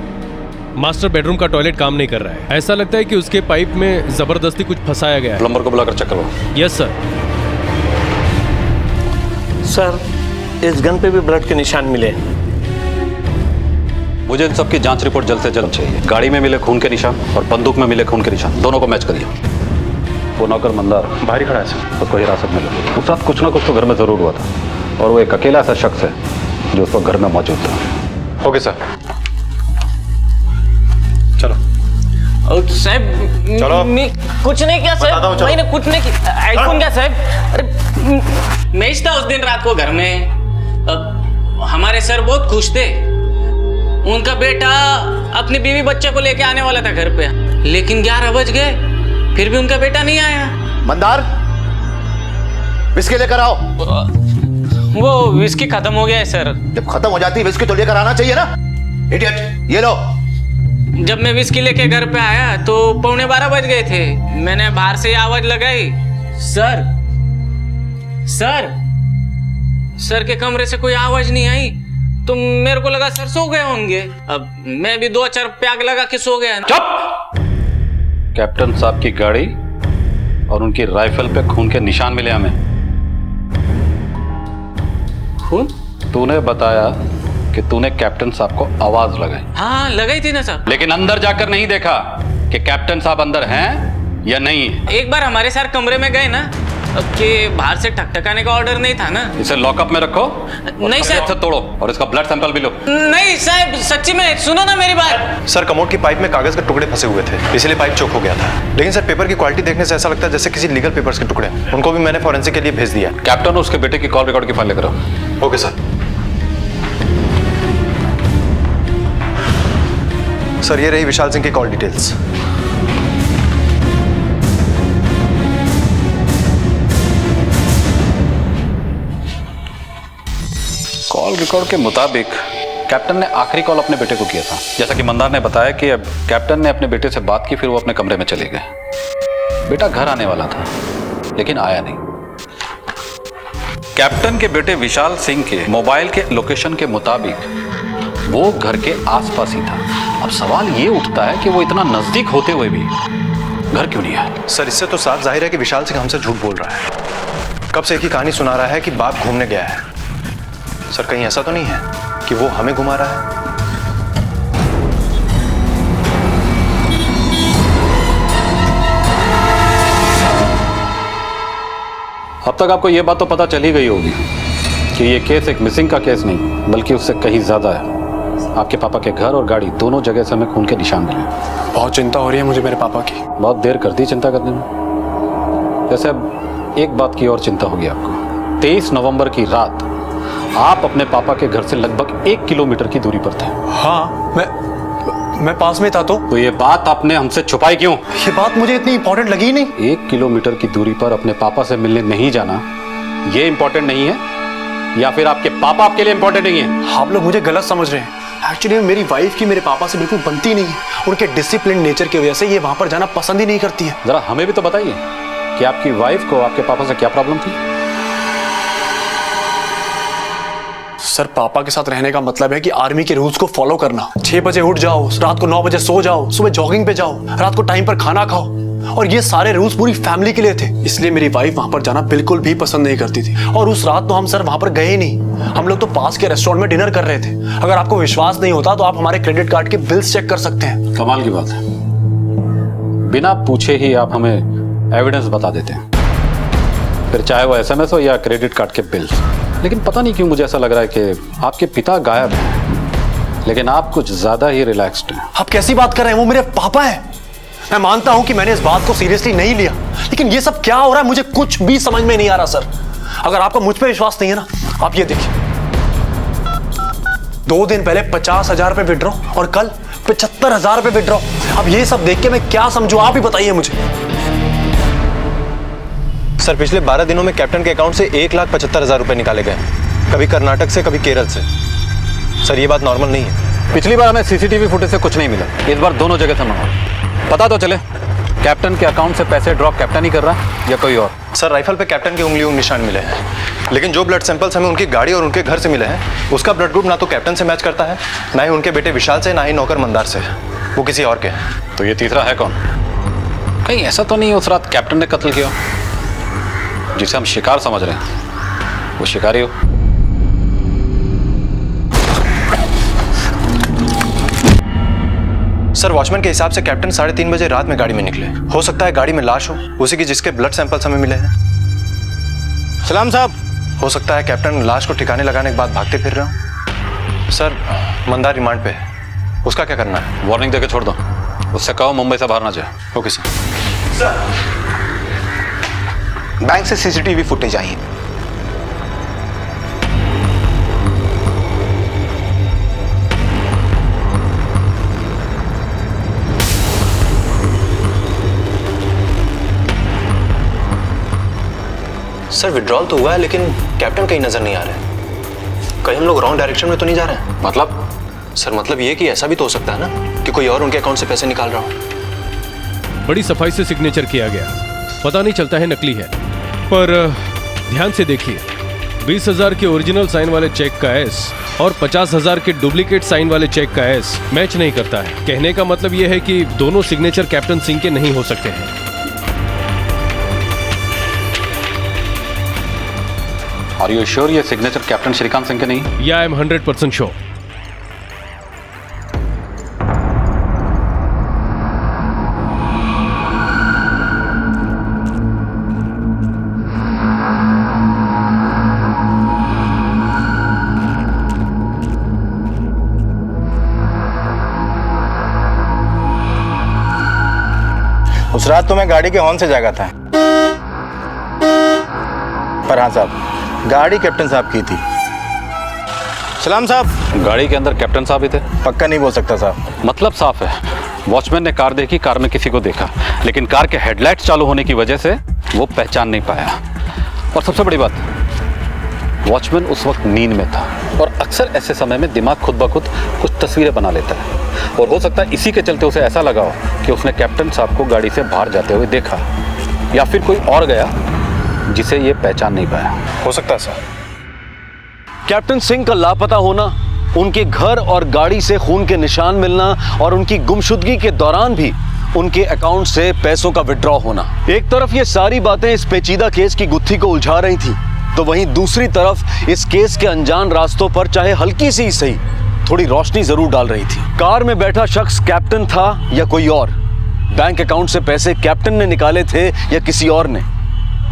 O: मास्टर बेडरूम का टॉयलेट काम नहीं कर रहा है। ऐसा लगता है कि उसके पाइप में जबरदस्ती कुछ फंसाया गया है।
S: प्लम्बर को बुलाकर चेक करो।
O: Yes sir.
L: सर, इस गन पे भी ब्लड के निशान मिले।
S: मुझे इन सब की जांच रिपोर्ट जल्द से जल्द चाहिए। गाड़ी में मिले खून के निशान और बंदूक में मिले खून के निशान, दोनों को मैच करिए। वो नौकर मंदार
X: बाहर ही खड़ा है सर,
S: उसको हिरासत में लो। उस रात कुछ ना कुछ तो घर में जरूर हुआ था, और वो एक अकेला ऐसा शख्स है जो उस वक्त घर में मौजूद था।
X: ओके सर, चलो।
W: साहब,
X: चलो।
W: कुछ नहीं किया साहब, मैंने कुछ नहीं किया। आईफोन क्या साहब? अरे मैं था उस दिन रात को घर में। हमारे सर बहुत खुश थे। उनका बेटा अपनी बीवी बच्चे को लेके आने वाला था घर पे, लेकिन 11 बज गए, फिर भी उनका बेटा नहीं आया।
F: मंदार, विस्की लेकर आओ।
W: वो विस्की खत्म हो गया है सर।
F: जब खत्म हो जाती है विस्की तो लेकर आना चाहिए ना। इडियट, ये लो।
W: जब मैं विस्की लेके घर पे आया तो 11:15 बज गए थे। मैंने बाहर से आवाज लगाई, सर सर सर के कमरे से कोई आवाज नहीं आई, तो मेरे को लगा सर सो गए होंगे। अब मैं भी 2-4 पैग लगा के सो गया।
S: चुप! कैप्टन साहब की गाड़ी और उनकी राइफल पे खून के निशान मिले हमें। खून? तूने बताया कि तूने कैप्टन साहब को आवाज लगाई।
W: हाँ, लगाई थी ना साहब।
S: लेकिन अंदर जाकर नहीं देखा कि कैप्टन साहब अंदर हैं या नहीं।
W: एक बार हमारे साथ कमरे में गए ना, कि बाहर से ठकठकाने का ऑर्डर नहीं था ना।
S: इसे लॉकअप में रखो।
W: नहीं साहब।
S: से तोड़ो और इसका ब्लड सैंपल भी लो।
W: नहीं साहब, सच्ची में सुनो ना मेरी बात।
X: सर कमोड की पाइप में कागज के टुकड़े फंसे हुए थे, इसलिए पाइप चोक हो गया था। लेकिन सर पेपर की क्वालिटी देखने से ऐसा लगता है जैसे किसी लीगल पेपर्स के टुकड़े। उनको भी मैंने फॉरेंसिक के लिए भेज दिया।
S: कैप्टन, उसके बेटे की कॉल रिकॉर्ड की फाइल लेकर आओ।
X: Okay sir. सर ये रही विशाल सिंह की कॉल डिटेल्स।
S: कॉल रिकॉर्ड के मुताबिक कैप्टन ने आखिरी कॉल अपने बेटे को किया था। जैसा कि मंदार ने बताया कि अब कैप्टन ने अपने बेटे से बात की, फिर वो अपने कमरे में चले गए। बेटा घर आने वाला था लेकिन आया नहीं। कैप्टन के बेटे विशाल सिंह के मोबाइल के लोकेशन के मुताबिक वो घर के आसपास ही था। अब सवाल ये उठता है कि वो इतना नजदीक होते हुए भी घर क्यों नहीं आया?
X: सर इससे तो साफ जाहिर है कि विशाल सिंह हमसे झूठ बोल रहा है। कब से एक ही कहानी सुना रहा है कि बाप घूमने गया है। सर कहीं ऐसा तो नहीं है कि वो हमें घुमा रहा है?
S: अब तक आपको यह बात तो पता चल ही गई होगी कि ये केस एक मिसिंग का केस नहीं बल्कि उससे कहीं ज्यादा है। आपके पापा के घर और गाड़ी दोनों जगह से हमें खून के निशान मिले।
X: बहुत चिंता हो रही है मुझे मेरे पापा की।
S: बहुत देर कर दी चिंता करने में। वैसे अब एक बात की और चिंता होगी आपको। 23 नवंबर की रात आप अपने पापा के घर से लगभग 1 किलोमीटर की दूरी पर थे।
X: हाँ, मैं पास में था। तो
S: ये बात आपने हमसे छुपाई क्यों?
X: ये बात मुझे इतनी इंपॉर्टेंट लगी नहीं।
S: 1 किलोमीटर की दूरी पर अपने पापा से मिलने नहीं जाना ये इंपॉर्टेंट नहीं है या फिर आपके पापा आपके लिए इंपॉर्टेंट नहीं है?
X: आप लोग मुझे गलत समझ रहे हैं। एक्चुअली मेरी वाइफ की मेरे पापा से बिल्कुल बनती नहीं है। उनके डिसिप्लिन नेचर की वजह से ये वहां पर जाना पसंद ही नहीं करती है।
S: जरा हमें भी तो बताइए कि आपकी वाइफ को आपके पापा से क्या प्रॉब्लम थी?
X: सर पापा के साथ रहने का मतलब है कि आर्मी के रूल्स को फॉलो करना। 6 बजे उठ जाओ, रात को 9 बजे सो जाओ, सुबह जॉगिंग पे जाओ, रात को टाइम पर खाना खाओ। और ये सारे रूल्स पूरी फैमिली के लिए थे। इसलिए मेरी वाइफ वहां पर जाना बिल्कुल भी पसंद नहीं करती थी। और उस रात तो हम सर वहां पर गए ही नहीं। हम लोग तो पास के रेस्टोरेंट में डिनर कर रहे थे। अगर आपको विश्वास नहीं होता तो आप हमारे क्रेडिट कार्ड के बिल्स चेक कर सकते हैं।
S: कमाल की बात है, बिना पूछे ही आप हमें एविडेंस बता देते हैं, फिर चाहे वो SMS हो या क्रेडिट कार्ड के बिल्स। लेकिन पता नहीं क्यों मुझे ऐसा लग रहा है कि आपके पिता गायब हैं, लेकिन आप कुछ ज्यादा ही रिलैक्स्ड हैं।
X: आप कैसी बात कर रहे हैं? वो मेरे पापा हैं। मैं मानता हूं कि मैंने इस बात को सीरियसली नहीं लिया, लेकिन ये सब क्या हो रहा है मुझे कुछ भी समझ में नहीं आ रहा। सर अगर आपको मुझ पर विश्वास नहीं है ना, आप ये देखिए, 2 दिन पहले 50,000 रुपए विड्रॉ और कल 75,000 रुपए विड्रॉ। अब ये सब देख के मैं क्या समझूं, आप ही बताइए मुझे। सर पिछले 12 दिनों में कैप्टन के अकाउंट से 1,75,000 रुपए निकाले गए, कभी कर्नाटक से कभी केरल से। सर ये बात नॉर्मल नहीं है।
S: पिछली बार हमें CCTV फुटेज से कुछ नहीं मिला, इस बार दोनों जगह से मंगाओ। पता तो चले कैप्टन के अकाउंट से पैसे ड्रॉप कैप्टन ही कर रहा है या कोई और।
X: सर राइफल पे कैप्टन के उंगलियों निशान मिले हैं, लेकिन जो ब्लड सैंपल्स हमें उनकी गाड़ी और उनके घर से मिले हैं उसका ब्लड ग्रुप ना तो कैप्टन से मैच करता है, ना ही उनके बेटे विशाल से, ना ही नौकर मंदार से। वो किसी और के हैं।
S: तो ये तीसरा है कौन? कहीं ऐसा तो नहीं उस रात कैप्टन ने कत्ल किया जिसे हम शिकार समझ रहे हैं, वो शिकारी हो?
X: सर वॉचमैन के हिसाब से कैप्टन 3:30 बजे रात में गाड़ी में निकले। हो सकता है गाड़ी में लाश हो, उसी की जिसके ब्लड सैंपल्स हमें मिले हैं।
N: सलाम साहब।
X: हो सकता है कैप्टन लाश को ठिकाने लगाने के बाद भागते फिर रहे हो। सर मंदार रिमांड पे, उसका क्या करना है?
S: वार्निंग देके छोड़ दो, उससे कहो मुंबई से बाहर ना जाए।
X: Okay sir.
N: बैंक से CCTV फुटेज आई है।
X: सर विड्रॉल तो हुआ है लेकिन कैप्टन कहीं नजर नहीं आ रहा है। कहीं हम लोग रॉन्ग डायरेक्शन में तो नहीं जा रहे हैं?
S: मतलब?
X: सर मतलब ये कि ऐसा भी तो हो सकता है ना कि कोई और उनके अकाउंट से पैसे निकाल रहा हो।
O: बड़ी सफाई से सिग्नेचर किया गया, पता नहीं चलता है नकली है। पर ध्यान से देखिए, 20,000 के ओरिजिनल साइन वाले चेक का S और 50,000 के डुप्लीकेट साइन वाले चेक का S मैच नहीं करता है। कहने का मतलब यह है कि दोनों सिग्नेचर कैप्टन सिंह के नहीं हो सकते हैं।
S: Are you sure ये सिग्नेचर कैप्टन श्रीकांत सिंह के नहीं?
O: या आई एम 100% श्योर।
P: उस रात तो मैं गाड़ी के हॉर्न से जागा था, पर हाँ साहब, गाड़ी कैप्टन साहब की थी। सलाम साहब।
S: गाड़ी के अंदर कैप्टन साहब ही थे?
P: पक्का नहीं बोल सकता साहब।
S: मतलब साफ है, वॉचमैन ने कार देखी, कार में किसी को देखा, लेकिन कार के हेडलाइट्स चालू होने की वजह से वो पहचान नहीं पाया। और सबसे बड़ी बात, वॉचमैन उस वक्त नींद में था और अक्सर ऐसे समय में दिमाग खुद ब खुद कुछ तस्वीरें बना लेता है, और हो सकता है इसी के चलते उसे ऐसा लगा हो कि उसने कैप्टन साहब को गाड़ी से बाहर जाते हुए देखा, या फिर कोई और गया जिसे ये पहचान नहीं पाया।
P: हो सकता है सर।
A: कैप्टन सिंह का लापता होना, उनके घर और गाड़ी से खून के निशान मिलना और उनकी गुमशुदगी के दौरान भी उनके अकाउंट से पैसों का विड्रॉ होना, एक तरफ ये सारी बातें इस पेचीदा केस की गुत्थी को उलझा रही थी, तो वहीं दूसरी तरफ इस केस के अनजान रास्तों पर चाहे हल्की सी सही थोड़ी रोशनी जरूर डाल रही थी। कार में बैठा शख्स कैप्टन था या कोई और? बैंक अकाउंट से पैसे कैप्टन ने निकाले थे या किसी और ने?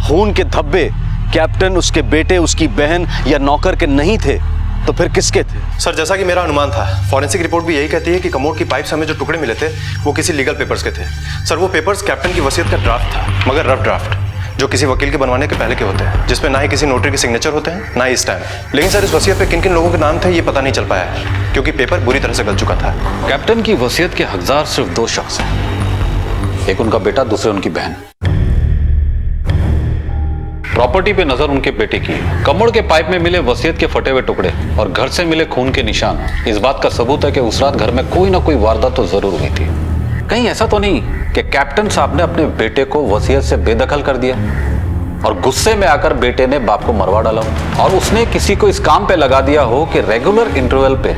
A: खून के धब्बे कैप्टन, उसके बेटे, उसकी बहन या नौकर के नहीं थे तो फिर किसके थे?
P: सर, जैसा कि मेरा अनुमान था, फॉरेंसिक रिपोर्ट भी यही कहती है कि कमोड की पाइप से हमें जो टुकड़े मिले थे वो किसी लीगल पेपर्स के थे। सर, वो पेपर्स कैप्टन की वसीयत का ड्राफ्ट था, मगर रफ ड्राफ्ट, जो किसी वकील के बनवाने के पहले के होते हैं, जिसमें ना ही किसी नोटरी के सिग्नेचर होते हैं, ना ही स्टैम्प। लेकिन सर, इस वसीयत पे किन किन लोगों के नाम थे ये पता नहीं चल पाया है, क्योंकि पेपर बुरी तरह से गल चुका था।
S: कैप्टन की वसीयत के हकदार सिर्फ दो शख्स हैं, एक उनका बेटा, दूसरे उनकी बहन। प्रॉपर्टी पे नजर उनके बेटे की, कमोड के पाइप में मिले वसीयत के फटे हुए टुकड़े और घर से मिले खून के निशान इस बात का सबूत है कि उस रात घर में कोई ना कोई वारदात तो जरूर हुई थी। कहीं ऐसा तो नहीं कि कैप्टन साहब ने अपने बेटे को वसीयत से बेदखल कर दिया और गुस्से में आकर बेटे ने बाप को मरवा डाला और उसने किसी को इस काम पे लगा दिया हो कि रेगुलर इंटरवल पे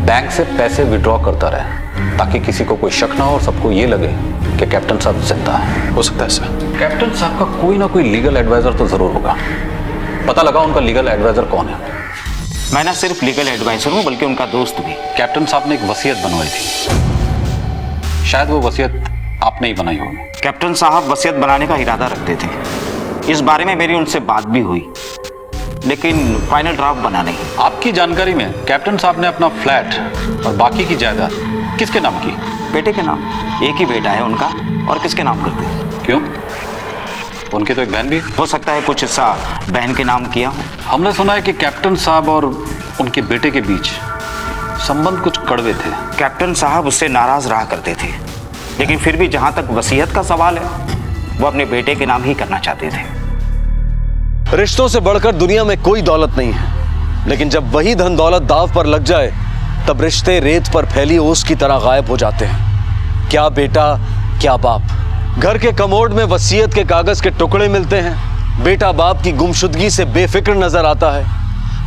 S: बैंक से पैसे विड्रॉ करता रहे, ताकि किसी को कोई शक ना हो और सबको ये लगे कि कैप्टन साहब जिंदा है।
P: हो सकता है सर।
S: कैप्टन साहब का कोई ना कोई लीगल एडवाइजर तो जरूर होगा। पता लगा उनका लीगल एडवाइजर कौन है?
N: मैं ना सिर्फ लीगल एडवाइजर हूँ, बल्कि उनका दोस्त भी।
S: कैप्टन साहब ने एक वसीयत बनवाई थी, शायद वो वसीयत आपने ही बनाई होगी।
N: कैप्टन साहब वसीयत बनाने का इरादा रखते थे। इस बारे में मेरी उनसे बात भी हुई, लेकिन फाइनल ड्राफ्ट बना नहीं।
S: आपकी जानकारी में कैप्टन साहब ने अपना फ्लैट और बाकी की जायदाद किसके नाम की?
N: बेटे के नाम। एक ही बेटा है उनका, और किसके नाम करते?
S: क्यों? उनकी तो एक बहन भी
N: हो सकता है, कुछ हिस्सा बहन के नाम किया।
S: हमने सुना है कि कैप्टन साहब और उनके बेटे के बीच संबंध कुछ कड़वे थे।
N: कैप्टन साहब उससे नाराज रहा करते थे, लेकिन फिर भी जहां तक वसीयत का सवाल है, वो अपने बेटे के नाम ही करना चाहते थे।
A: रिश्तों से बढ़कर दुनिया में कोई दौलत नहीं है, लेकिन जब वही धन दौलत दाव पर लग जाए तब रिश्ते रेत पर फैली ओस की तरह गायब हो जाते हैं। क्या बेटा, क्या बाप। घर के कमोड में वसीयत के कागज के टुकड़े मिलते हैं, बेटा बाप की गुमशुदगी से बेफिक्र नजर आता है,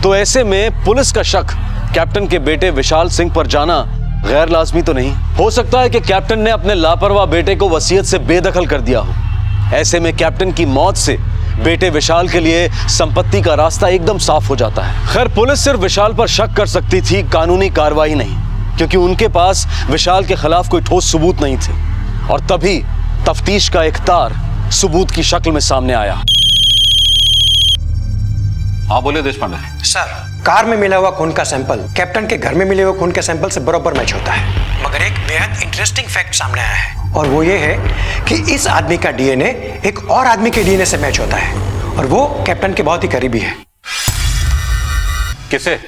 A: तो ऐसे में पुलिस का शक कैप्टन के बेटे विशाल सिंह पर जाना गैर लाजमी तो नहीं? हो सकता है कि कैप्टन ने अपने लापरवाह बेटे को वसीयत से बेदखल कर दिया हो। ऐसे में कैप्टन की मौत से बेटे विशाल के लिए संपत्ति का रास्ता एकदम साफ हो जाता है। खैर, पुलिस सिर्फ विशाल पर शक कर सकती थी, कानूनी कार्रवाई नहीं, क्योंकि उनके पास विशाल के खिलाफ कोई ठोस सबूत नहीं थे। और तभी तफ्तीश का एक तार सबूत की शक्ल में सामने आया।
S: हाँ बोले देश पांडे।
G: सर, कार में मिला हुआ खून का सैंपल कैप्टन के घर में मिले हुए खून के सैंपल से बराबर मैच होता है, मगर एक बेहद इंटरेस्टिंग फैक्ट सामने आया है, और वो ये है कि इस आदमी का डीएनए एक और आदमी के डीएनए से मैच होता है, और वो कैप्टन के बहुत ही करीबी है।
S: किसे?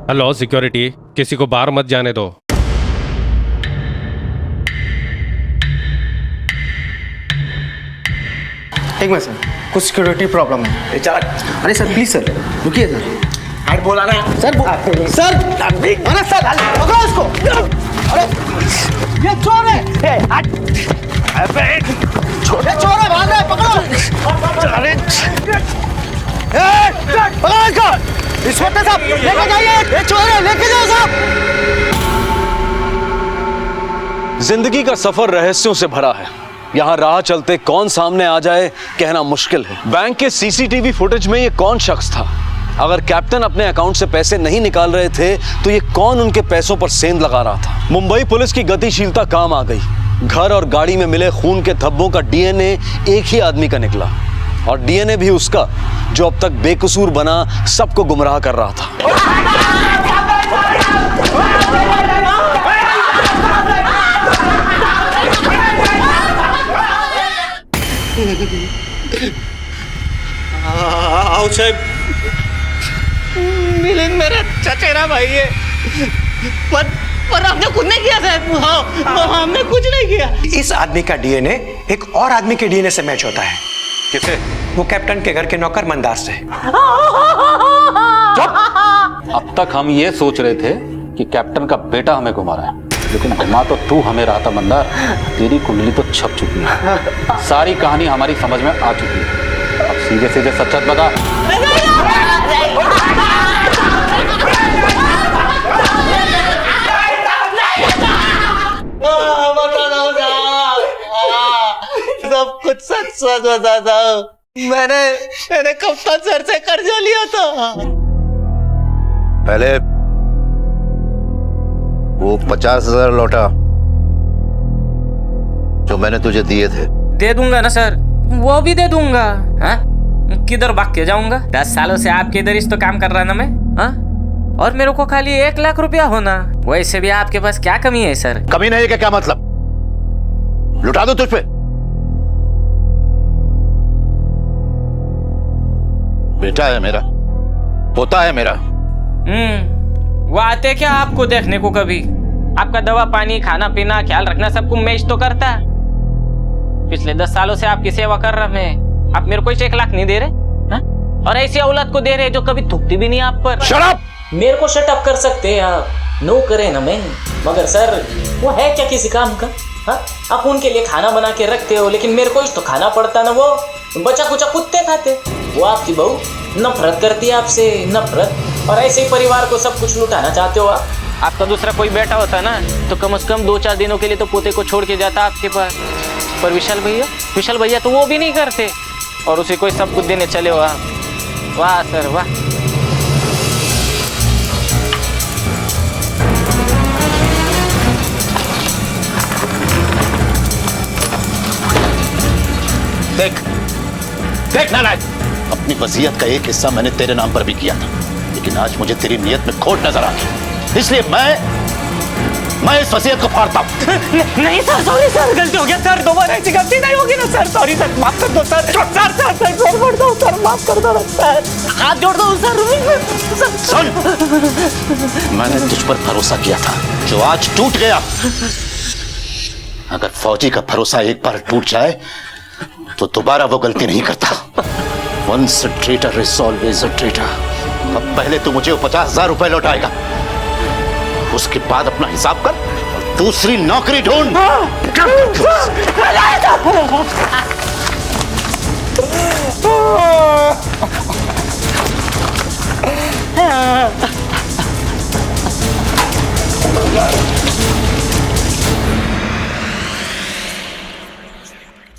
O: हेलो सिक्योरिटी, किसी को बाहर मत जाने दो।
G: एक मिनट सर, कुछ सिक्योरिटी प्रॉब्लम है। अरे सर प्लीज सर, रुकिए सर। अरे बोला ना सर, सर अरे सर पकड़ो इसको। अरे ये चोर है। अबे छोटे चोर है, भाग रहा है, पकड़ो। अरे पकड़ो इसको। इंस्पेक्टर साहब लेके जाइए, ये चोर है, लेके जाओ साहब।
A: जिंदगी का सफर रहस्यों से भरा है, यहाँ राह चलते कौन सामने आ जाए कहना मुश्किल है। बैंक के सीसीटीवी फुटेज में ये कौन शख्स था? अगर कैप्टन अपने अकाउंट से पैसे नहीं निकाल रहे थे तो ये कौन उनके पैसों पर सेंध लगा रहा था? मुंबई पुलिस की गतिशीलता काम आ गई। घर और गाड़ी में मिले खून के धब्बों का डीएनए एक ही आदमी का निकला, और डीएनए भी उसका जो अब तक बेकसूर बना सबको गुमराह कर रहा था।
L: आओ साहब,
G: मिलिंद मेरा चचेरा भाई है, पर आपने कुछ नहीं किया साहब। हमने कुछ नहीं किया।
M: इस आदमी का डीएनए एक और आदमी के डीएनए से मैच होता है।
S: किसे?
M: वो कैप्टन के घर के नौकर मंदार से।
S: अब तक हम ये सोच रहे थे कि कैप्टन का बेटा हमें घुमा रहा है, लेकिन घुमा तो तू हमें रहा था मंदार। तेरी कुंडली तो छप चुकी है, सारी कहानी हमारी समझ में आ चुकी है। अब सीधे सीधे सच सच बता।
G: सब कुछ सच सच बताता हूँ। मैंने कप्तान सर से कर्जा लिया था।
F: पहले वो 50,000 लौटा जो मैंने तुझे दिए थे।
W: दे दूंगा ना सर, वो भी दे दूंगा। हाँ? किधर भाग के जाऊंगा? 10 सालों से आपके इधर इस तो काम कर रहा ना मैं। हाँ? और मेरे को खाली 1 लाख रुपया होना। वैसे भी आपके पास क्या कमी है सर?
F: कमी नहीं है क्या मतलब? लुटा दो तुझ पे। बेटा है मेरा, पोता है मेरा।
W: वो आते क्या आपको देखने को? कभी आपका दवा पानी खाना पीना ख्याल रखना सबको मैं तो करता। पिछले 10 सालों से आपकी सेवा कर रहा मैं। आप मेरे को 1 लाख नहीं दे रहे हा? और ऐसी औलाद को दे रहे जो कभी थूकती भी नहीं आप पर।
F: Shut up!
W: मेरे को शट अप कर सकते हैं आप, नो करे ना मैं, मगर सर वो है क्या किसी काम का? हाँ? आप उनके लिए खाना बना के रखते हो, लेकिन मेरे को तो खाना पड़ता ना। वो बचा कुचा कुत्ते खाते। वो आपकी बहू नफरत करती है आपसे, नफरत। और ऐसे ही परिवार को सब कुछ लुटाना चाहते हो आप। आपका दूसरा कोई बेटा होता ना तो कम से कम 2-4 दिनों के लिए तो पोते को छोड़ के जाता आपके पास। पर विशाल भैया तो वो भी नहीं करते, और उसे कोई सब कुछ देने चले हो आप। वाह सर वाह।
F: देख नारायण, अपनी वसीयत का एक हिस्सा मैंने तेरे नाम पर भी किया था, लेकिन आज मुझे तेरी नीयत में खोट नजर आ गई, इसलिए मैं इस वसीयत को फाड़ता हूं।
G: नहीं सर, सॉरी सर, गलती हो गया सर। दोबारा ऐसी गलती नहीं होगी ना सर। सॉरी सर, माफ कर दो सर। छोड़ दो सर, माफ कर दो सर। हाथ जोड़ दो सर।
F: सुन, मैंने तुझ पर भरोसा किया था जो आज टूट गया। अगर फौजी का भरोसा एक बार टूट जाए तो दोबारा वो गलती नहीं करता। Once a traitor is always a traitor। अब पहले तू मुझे 50,000 रुपए लौटाएगा, उसके बाद अपना हिसाब कर और दूसरी नौकरी ढूंढ।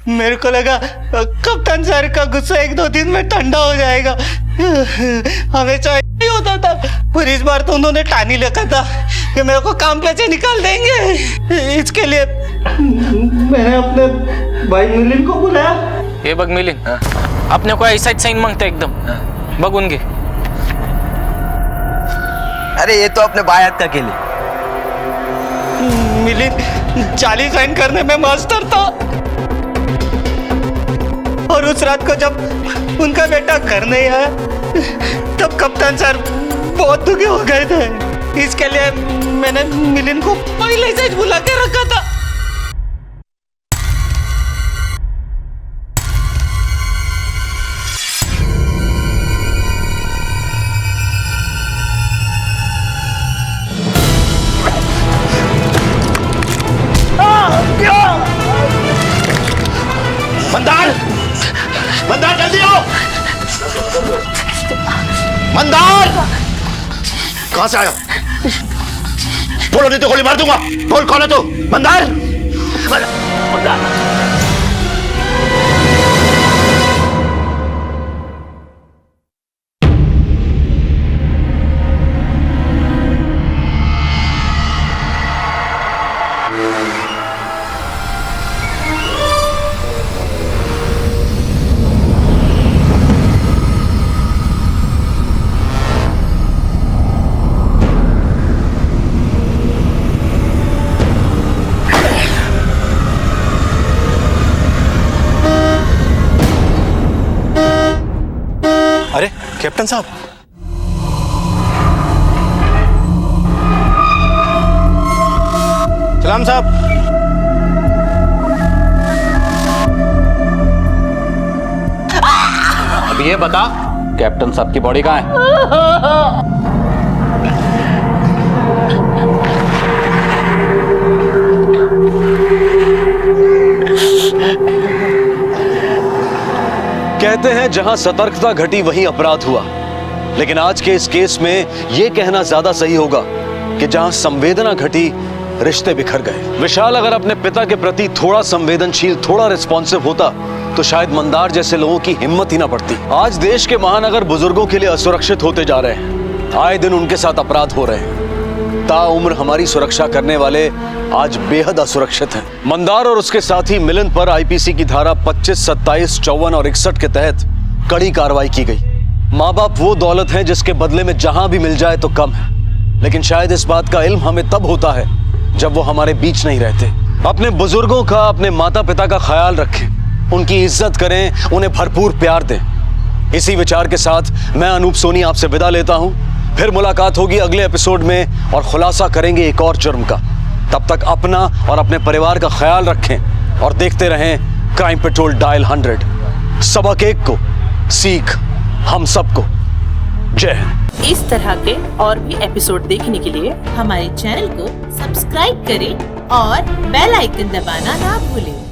G: मेरे को लगा कप्तान सर का गुस्सा 1-2 दिन में ठंडा हो जाएगा, हमेशा नहीं होता था। पर इस बार तो उन्होंने ठानी रखा था कि मेरे को काम पे से निकाल देंगे। इसके लिए मैंने अपने भाई मिलिंद को बुलाया।
W: ये बग मिलिंद, अपने को ऐसा ही साइन मांगता एकदम बगुनगे।
G: अरे ये तो अपने बायत का के लिए। मिलिंद 40 साइन करने में मास्टर था, और उस रात को जब उनका बेटा घर नहीं आया तब कप्तान सर बहुत दुखी हो गए थे। इसके लिए मैंने मिलिंद को पहले से बुला के रखा था।
F: मंदार जल्दी आओ। मंदार कहां से आया? बोलो नहीं तो गोली मार दूंगा। बोल कौन है तू? मंदार, मंदार।
X: कैप्टन साहब,
N: सलाम साहब। अब ये बता, कैप्टन साहब की बॉडी कहाँ है?
A: कहते हैं जहां सतर्कता घटी वहीं अपराध हुआ, लेकिन आज के इस केस में यह कहना ज्यादा सही होगा कि जहां संवेदना घटी रिश्ते बिखर गए। विशाल अगर अपने पिता के प्रति थोड़ा संवेदनशील, थोड़ा रिस्पॉन्सिव होता तो शायद मंदार जैसे लोगों की हिम्मत ही ना पड़ती। आज देश के महानगर बुजुर्गों के लिए असुरक्षित होते जा रहे हैं। आए दिन उनके साथ अपराध हो रहे हैं। ताउम्र हमारी सुरक्षा करने वाले आज बेहद असुरक्षित हैं। मंदार और उसके साथी मिलन पर आईपीसी की धारा 25, 27, 54 और 61 के तहत कड़ी कार्रवाई की गई। माँ बाप वो दौलत है जिसके बदले में जहां भी मिल जाए तो कम है, लेकिन शायद इस बात का इल्म हमें तब होता है जब वो हमारे बीच नहीं रहते। अपने बुजुर्गों का, अपने माता पिता का ख्याल रखें, उनकी इज्जत करें, उन्हें भरपूर प्यार दें। इसी विचार के साथ मैं अनूप सोनी आपसे विदा लेता हूं। फिर मुलाकात होगी अगले एपिसोड में और खुलासा करेंगे एक और जुर्म का। तब तक अपना और अपने परिवार का ख्याल रखें और देखते रहें क्राइम पेट्रोल डायल 100। सबक एक को, सीख हम सबको। जय हिंद।
Q: इस तरह के और भी एपिसोड देखने के लिए हमारे चैनल को सब्सक्राइब करें और बेल आइकन दबाना ना भूलें।